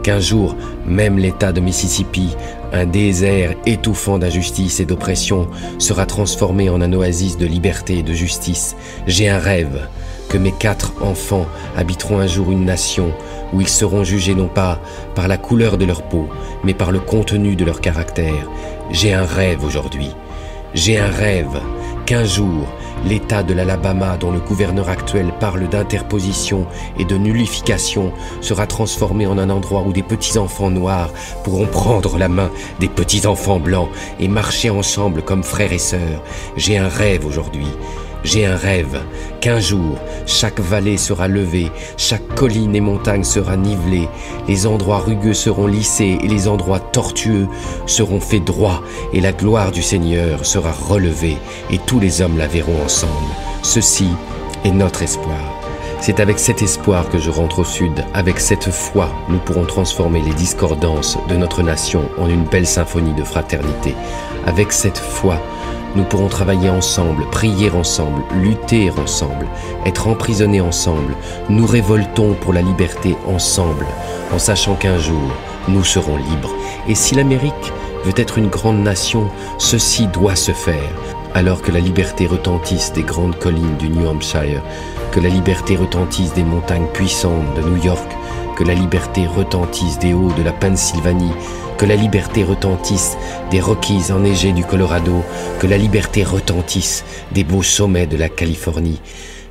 qu'un jour, même l'État de Mississippi, un désert étouffant d'injustice et d'oppression, sera transformé en un oasis de liberté et de justice. J'ai un rêve que mes 4 enfants habiteront un jour une nation où ils seront jugés non pas par la couleur de leur peau, mais par le contenu de leur caractère. J'ai un rêve aujourd'hui. J'ai un rêve qu'un jour, l'État de l'Alabama, dont le gouverneur actuel parle d'interposition et de nullification, sera transformé en un endroit où des petits-enfants noirs pourront prendre la main des petits-enfants blancs et marcher ensemble comme frères et sœurs. J'ai un rêve aujourd'hui. J'ai un rêve qu'un jour, chaque vallée sera levée, chaque colline et montagne sera nivelée, les endroits rugueux seront lissés et les endroits tortueux seront faits droits, et la gloire du Seigneur sera relevée, et tous les hommes la verront ensemble. Ceci est notre espoir. C'est avec cet espoir que je rentre au sud. Avec cette foi, nous pourrons transformer les discordances de notre nation en une belle symphonie de fraternité. Avec cette foi, nous pourrons travailler ensemble, prier ensemble, lutter ensemble, être emprisonnés ensemble. Nous révoltons pour la liberté ensemble, en sachant qu'un jour, nous serons libres. Et si l'Amérique veut être une grande nation, ceci doit se faire. Alors que la liberté retentisse des grandes collines du New Hampshire, que la liberté retentisse des montagnes puissantes de New York, que la liberté retentisse des hauts de la Pennsylvanie, que la liberté retentisse des Rockies enneigés du Colorado, que la liberté retentisse des beaux sommets de la Californie,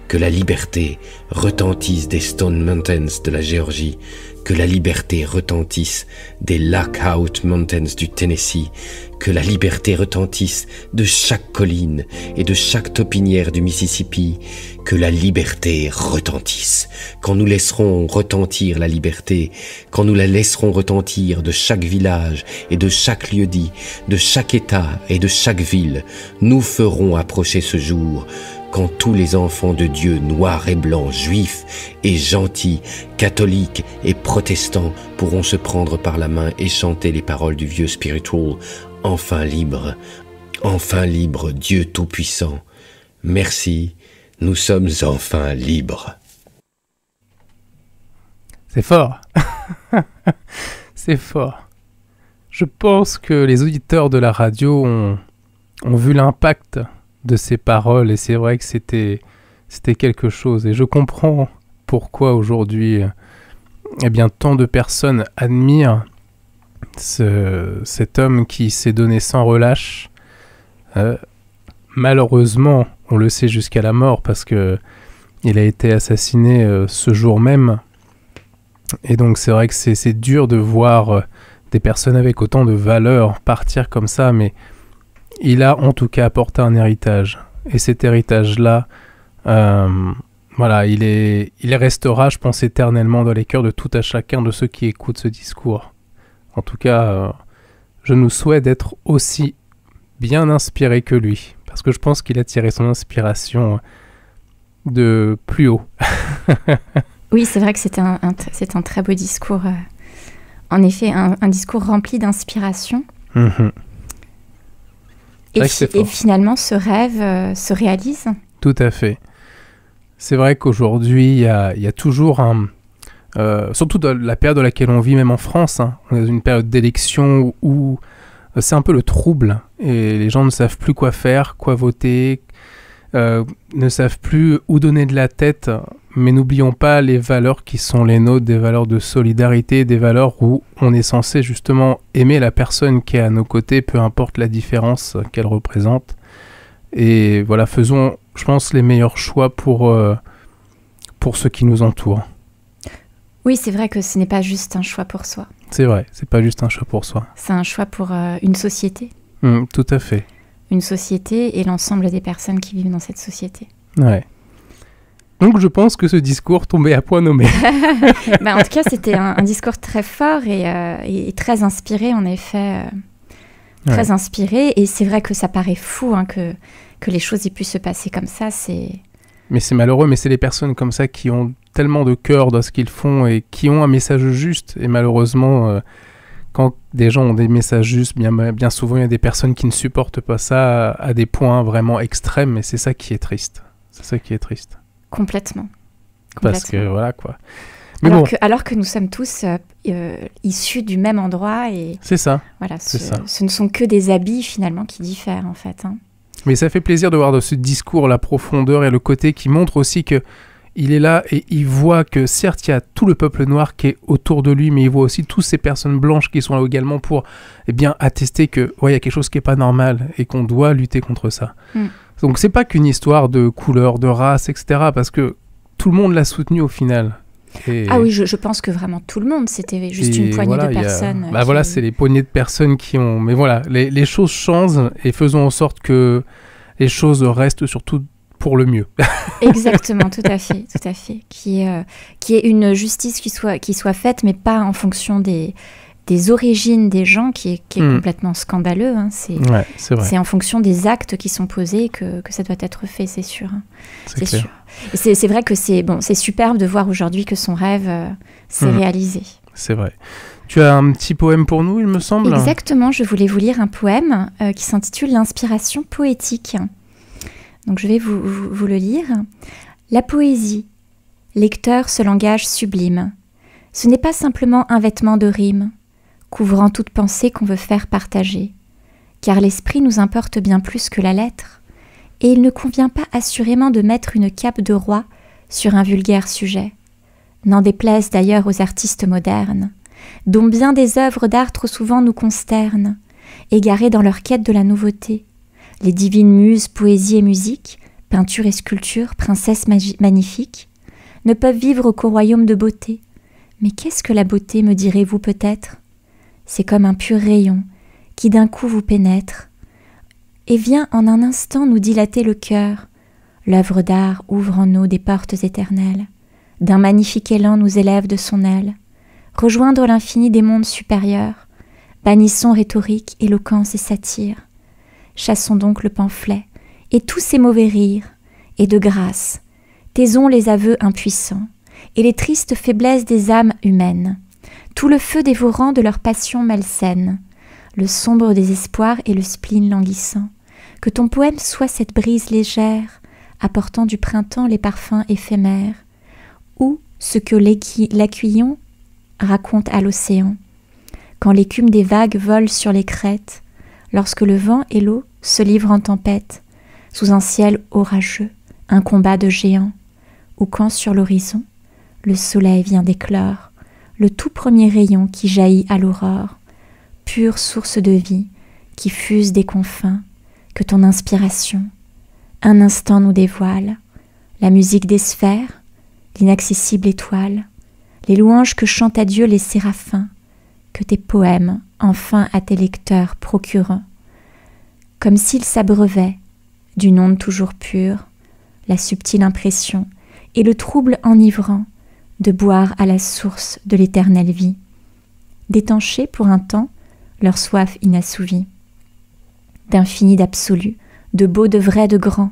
que la liberté retentisse des Stone Mountains de la Géorgie, que la liberté retentisse des Lookout Mountains du Tennessee, que la liberté retentisse de chaque colline et de chaque taupinière du Mississippi, que la liberté retentisse. Quand nous laisserons retentir la liberté, quand nous la laisserons retentir de chaque village et de chaque lieu-dit, de chaque État et de chaque ville, nous ferons approcher ce jour quand tous les enfants de Dieu, noirs et blancs, juifs et gentils, catholiques et protestants, pourront se prendre par la main et chanter les paroles du vieux spiritual. Enfin libre, Dieu Tout-Puissant. Merci, nous sommes enfin libres. C'est fort. C'est fort. Je pense que les auditeurs de la radio ont vu l'impact de ces paroles, et c'est vrai que c'était quelque chose, et je comprends pourquoi aujourd'hui tant de personnes admirent cet homme qui s'est donné sans relâche. Malheureusement, on le sait jusqu'à la mort, parce que il a été assassiné ce jour même, et donc c'est vrai que c'est dur de voir des personnes avec autant de valeur partir comme ça, mais il a en tout cas apporté un héritage. Et cet héritage-là, il restera, je pense, éternellement dans les cœurs de tout à chacun de ceux qui écoutent ce discours. En tout cas, je nous souhaite d'être aussi bien inspirés que lui. Parce que je pense qu'il a tiré son inspiration de plus haut. Oui, c'est vrai que c'est un très beau discours. En effet, un discours rempli d'inspiration. Mm-hmm. Et finalement, ce rêve se réalise. Tout à fait. C'est vrai qu'aujourd'hui, il y a toujours surtout dans la période dans laquelle on vit, même en France, on est dans une période d'élection où c'est un peu le trouble. Et les gens ne savent plus quoi faire, quoi voter, ne savent plus où donner de la tête, mais n'oublions pas les valeurs qui sont les nôtres, des valeurs de solidarité, des valeurs où on est censé justement aimer la personne qui est à nos côtés, peu importe la différence qu'elle représente. Et voilà, faisons, je pense, les meilleurs choix pour ceux qui nous entourent. Oui, c'est vrai que ce n'est pas juste un choix pour soi. C'est vrai, c'est pas juste un choix pour soi. C'est un choix pour une société. Tout à fait. Une société et l'ensemble des personnes qui vivent dans cette société. Ouais. Donc je pense que ce discours tombait à point nommé. En tout cas, c'était un discours très fort et très inspiré, en effet. Très inspiré. Et c'est vrai que ça paraît fou que les choses aient pu se passer comme ça. Mais c'est malheureux, mais c'est les personnes comme ça qui ont tellement de cœur dans ce qu'ils font et qui ont un message juste. Et malheureusement, quand des gens ont des messages justes, bien souvent, il y a des personnes qui ne supportent pas ça à des points vraiment extrêmes. Et c'est ça qui est triste. C'est ça qui est triste. Complètement. Parce que voilà, quoi. Mais alors que nous sommes tous issus du même endroit. Et c'est ça. Voilà, ce ne sont que des habits, finalement, qui diffèrent, en fait. Mais ça fait plaisir de voir dans ce discours la profondeur et le côté qui montre aussi que il est là et il voit que certes il y a tout le peuple noir qui est autour de lui, mais il voit aussi toutes ces personnes blanches qui sont là également pour attester que il y a quelque chose qui est pas normal et qu'on doit lutter contre ça. Donc c'est pas qu'une histoire de couleur, de race, etc. Parce que tout le monde l'a soutenu au final. Ah oui, je pense que vraiment tout le monde, c'était juste une poignée de personnes. Voilà, c'est les poignées de personnes qui ont... Mais voilà, les choses changent et faisons en sorte que les choses restent surtout pour le mieux. Exactement, tout à fait. Qui est une justice qui soit faite, mais pas en fonction des origines des gens, qui est complètement scandaleux. C'est vrai. C'est en fonction des actes qui sont posés que ça doit être fait, c'est sûr. C'est sûr. Et c'est vrai que c'est superbe de voir aujourd'hui que son rêve s'est réalisé. C'est vrai. Tu as un petit poème pour nous, il me semble. Exactement, je voulais vous lire un poème qui s'intitule « L'inspiration poétique ». Donc je vais vous le lire. La poésie, lecteur ce langage sublime, ce n'est pas simplement un vêtement de rime, couvrant toute pensée qu'on veut faire partager, car l'esprit nous importe bien plus que la lettre, et il ne convient pas assurément de mettre une cape de roi sur un vulgaire sujet. N'en déplaise d'ailleurs aux artistes modernes, dont bien des œuvres d'art trop souvent nous consternent, égarés dans leur quête de la nouveauté. Les divines muses, poésie et musique, peinture et sculpture, princesses magnifiques, ne peuvent vivre qu'au royaume de beauté. Mais qu'est-ce que la beauté, me direz-vous peut-être ? C'est comme un pur rayon qui d'un coup vous pénètre et vient en un instant nous dilater le cœur. L'œuvre d'art ouvre en nous des portes éternelles, d'un magnifique élan nous élève de son aile, rejoindre l'infini des mondes supérieurs. Bannissons rhétorique, éloquence et satire. Chassons donc le pamphlet et tous ces mauvais rires, et de grâce, taisons les aveux impuissants et les tristes faiblesses des âmes humaines, tout le feu dévorant de leur passion malsaine, le sombre désespoir et le spleen languissant. Que ton poème soit cette brise légère, apportant du printemps les parfums éphémères, ou ce que l'aiguillon raconte à l'océan, quand l'écume des vagues vole sur les crêtes, lorsque le vent et l'eau se livrent en tempête, sous un ciel orageux, un combat de géants, ou quand sur l'horizon, le soleil vient d'éclore, le tout premier rayon qui jaillit à l'aurore, pure source de vie, qui fuse des confins, que ton inspiration, un instant nous dévoile, la musique des sphères, l'inaccessible étoile, les louanges que chantent à Dieu les séraphins, que tes poèmes, enfin à tes lecteurs procurant, comme s'ils s'abreuvaient d'une onde toujours pure, la subtile impression et le trouble enivrant de boire à la source de l'éternelle vie, d'étancher pour un temps leur soif inassouvie, d'infini d'absolu, de beau, de vrai, de grand,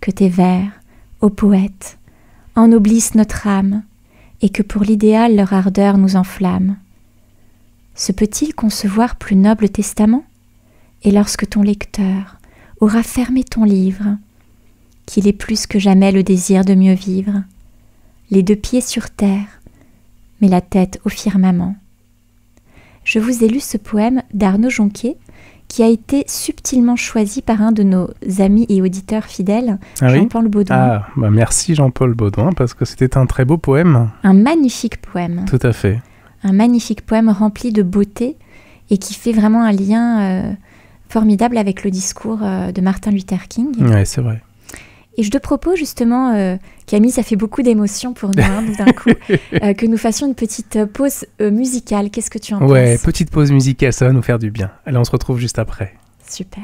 que tes vers, ô poète, ennoblissent notre âme, et que pour l'idéal leur ardeur nous enflamme. Se peut-il concevoir plus noble testament ? Et lorsque ton lecteur aura fermé ton livre, qu'il ait plus que jamais le désir de mieux vivre, les deux pieds sur terre, mais la tête au firmament. Je vous ai lu ce poème d'Arnaud Jonquet, qui a été subtilement choisi par un de nos amis et auditeurs fidèles, Jean-Paul Baudouin. Merci Jean-Paul Baudouin, parce que c'était un très beau poème. Un magnifique poème. Tout à fait. Un magnifique poème rempli de beauté et qui fait vraiment un lien formidable avec le discours de Martin Luther King. Oui, c'est vrai. Et je te propose justement, Camille, ça fait beaucoup d'émotions pour nous d'un coup, que nous fassions une petite pause musicale. Qu'est-ce que tu en penses ? Ouais, petite pause musicale, ça va nous faire du bien. Allez, on se retrouve juste après. Super.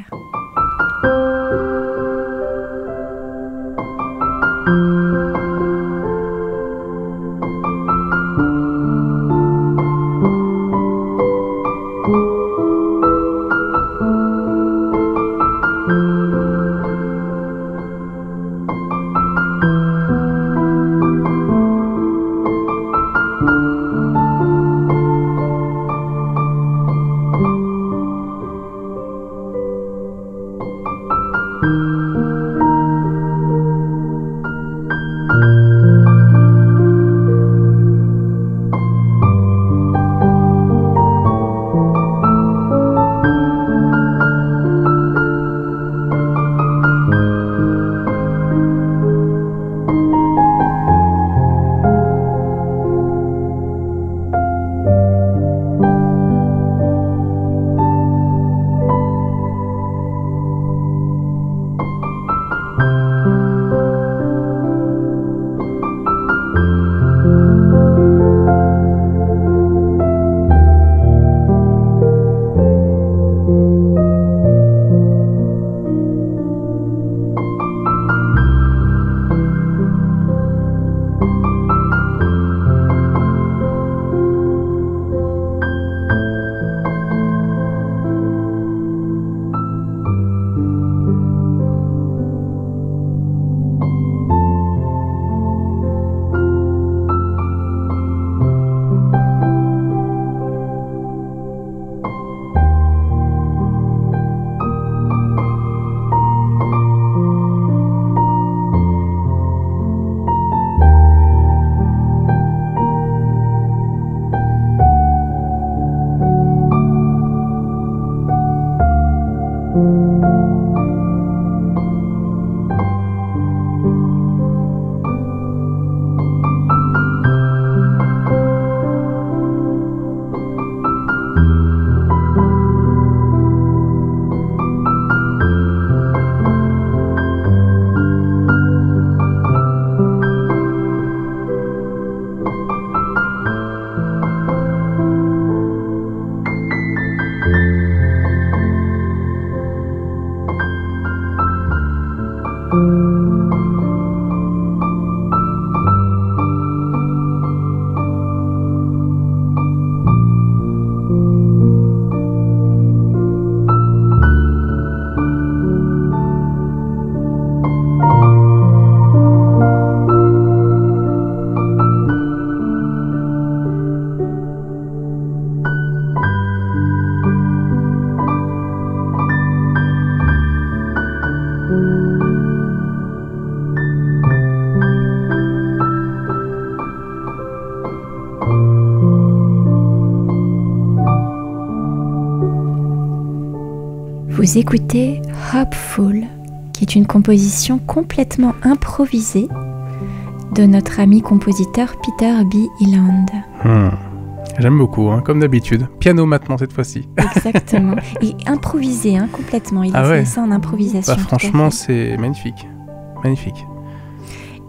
Vous écoutez Hopeful, qui est une composition complètement improvisée de notre ami compositeur Peter B. Eland. J'aime beaucoup, comme d'habitude. Piano maintenant cette fois-ci. Exactement. Et improvisé complètement. Il a fait ça en improvisation. Franchement, c'est magnifique. Magnifique.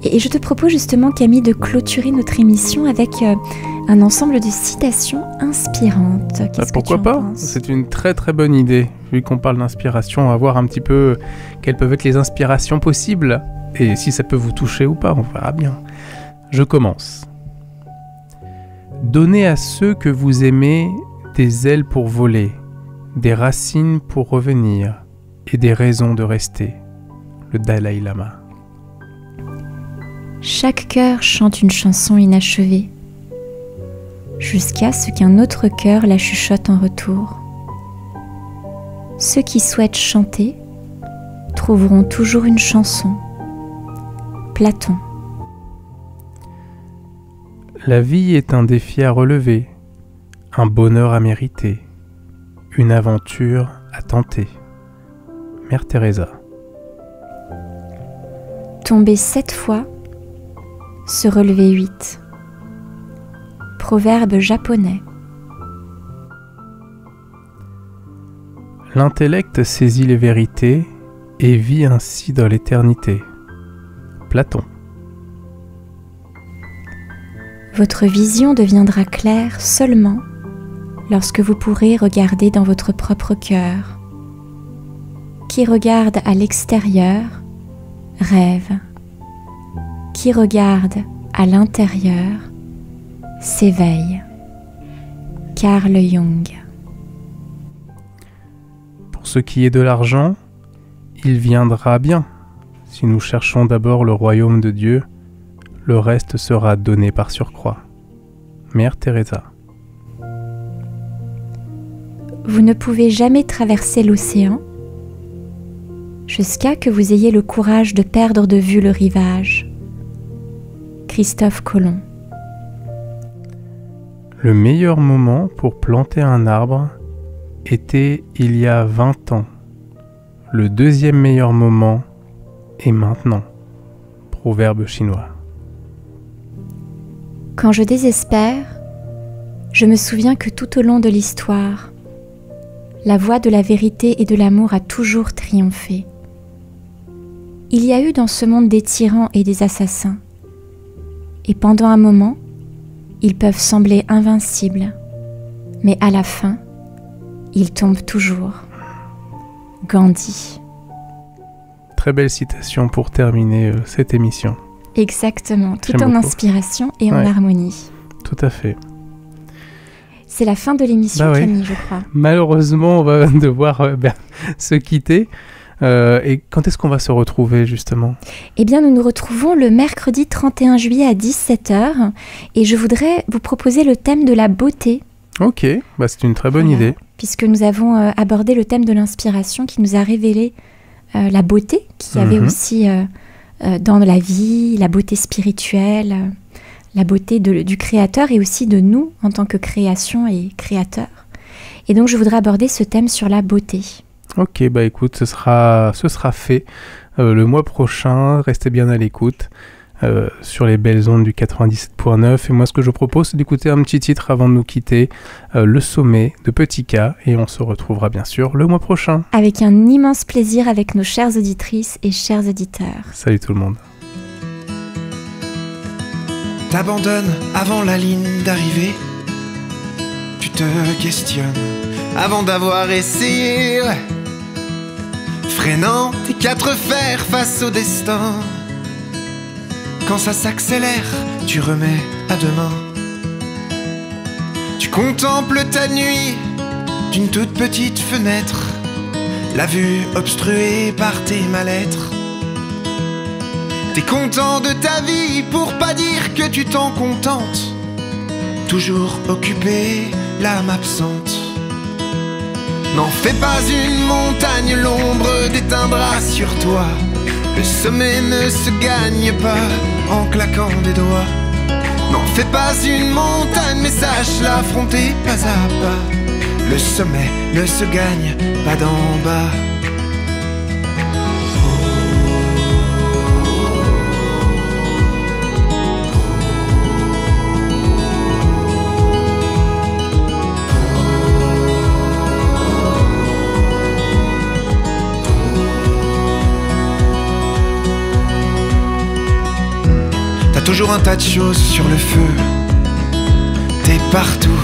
Et je te propose justement, Camille, de clôturer notre émission avec un ensemble de citations inspirantes. Pourquoi pas ? C'est une très très bonne idée. Vu qu'on parle d'inspiration, on va voir un petit peu quelles peuvent être les inspirations possibles. Et si ça peut vous toucher ou pas, on verra bien. Je commence. Donnez à ceux que vous aimez des ailes pour voler, des racines pour revenir et des raisons de rester. Le Dalai Lama. Chaque cœur chante une chanson inachevée, jusqu'à ce qu'un autre cœur la chuchote en retour. Ceux qui souhaitent chanter trouveront toujours une chanson. Platon. La vie est un défi à relever, un bonheur à mériter, une aventure à tenter. Mère Teresa. Tomber 7 fois, se relever 8. Proverbe japonais. L'intellect saisit les vérités et vit ainsi dans l'éternité. Platon. Votre vision deviendra claire seulement lorsque vous pourrez regarder dans votre propre cœur. Qui regarde à l'extérieur rêve. Qui regarde à l'intérieur s'éveille. Carl Jung. Pour ce qui est de l'argent, il viendra bien. Si nous cherchons d'abord le royaume de Dieu, le reste sera donné par surcroît. Mère Teresa. Vous ne pouvez jamais traverser l'océan jusqu'à que vous ayez le courage de perdre de vue le rivage. Christophe Colomb. Le meilleur moment pour planter un arbre était il y a 20 ans. Le deuxième meilleur moment est maintenant. Proverbe chinois. Quand je désespère, je me souviens que tout au long de l'histoire, la voie de la vérité et de l'amour a toujours triomphé. Il y a eu dans ce monde des tyrans et des assassins. Et pendant un moment, ils peuvent sembler invincibles, mais à la fin, ils tombent toujours. Gandhi. Très belle citation pour terminer cette émission. Exactement, tout J'aime en beaucoup. Inspiration et en harmonie. Tout à fait. C'est la fin de l'émission, Camille, je crois. Malheureusement, on va devoir se quitter. Et quand est-ce qu'on va se retrouver, justement ? Eh bien, nous nous retrouvons le mercredi 31 juillet à 17h. Et je voudrais vous proposer le thème de la beauté. Ok, c'est une très bonne idée. Puisque nous avons abordé le thème de l'inspiration qui nous a révélé la beauté qu'il y avait aussi dans la vie, la beauté spirituelle, la beauté du créateur et aussi de nous en tant que création et créateur. Et donc, je voudrais aborder ce thème sur la beauté. Ok, écoute, ce sera fait le mois prochain. Restez bien à l'écoute sur les belles ondes du 97.9. Et moi, ce que je propose, c'est d'écouter un petit titre avant de nous quitter, Le Sommet de Petit K. Et on se retrouvera bien sûr le mois prochain. Avec un immense plaisir avec nos chères auditrices et chers auditeurs. Salut tout le monde. T'abandonnes avant la ligne d'arrivée. Tu te questionnes avant d'avoir essayé, freinant tes 4 fers face au destin. Quand ça s'accélère, tu remets à demain. Tu contemples ta nuit d'une toute petite fenêtre, la vue obstruée par tes mal-être. T'es content de ta vie pour pas dire que tu t'en contentes, toujours occupé, l'âme absente. N'en fais pas une montagne, l'ombre déteindra sur toi. Le sommet ne se gagne pas en claquant des doigts. N'en fais pas une montagne, mais sache l'affronter pas à pas. Le sommet ne se gagne pas d'en bas. Toujours un tas de choses sur le feu. T'es partout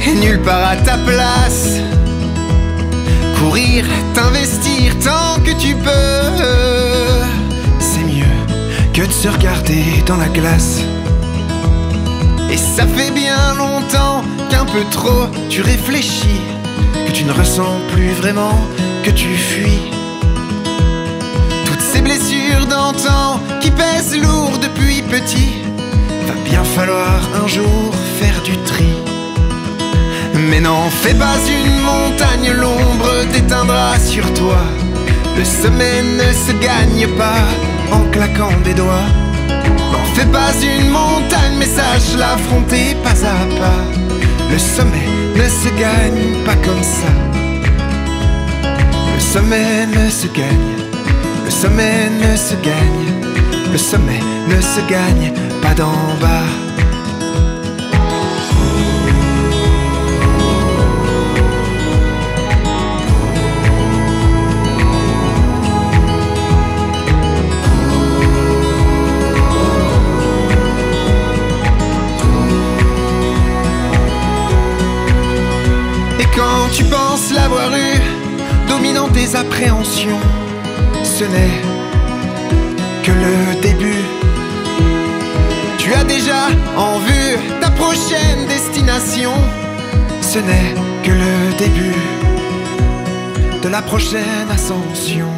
et nulle part à ta place. Courir, t'investir tant que tu peux. C'est mieux que de se regarder dans la glace. Et ça fait bien longtemps qu'un peu trop tu réfléchis, que tu ne ressens plus vraiment, que tu fuis. Toutes ces blessures d'antan qui pèsent lourd depuis petit, va bien falloir un jour faire du tri. Mais n'en fais pas une montagne, l'ombre déteindra sur toi. Le sommet ne se gagne pas en claquant des doigts. N'en fais pas une montagne, mais sache l'affronter pas à pas. Le sommet ne se gagne pas comme ça. sommet ne se gagne, le sommet ne se gagne, le sommet ne se gagne pas d'en bas. Et quand tu penses l'avoir eu, dominant tes appréhensions, ce n'est que le début. Tu as déjà en vue ta prochaine destination. Ce n'est que le début de la prochaine ascension.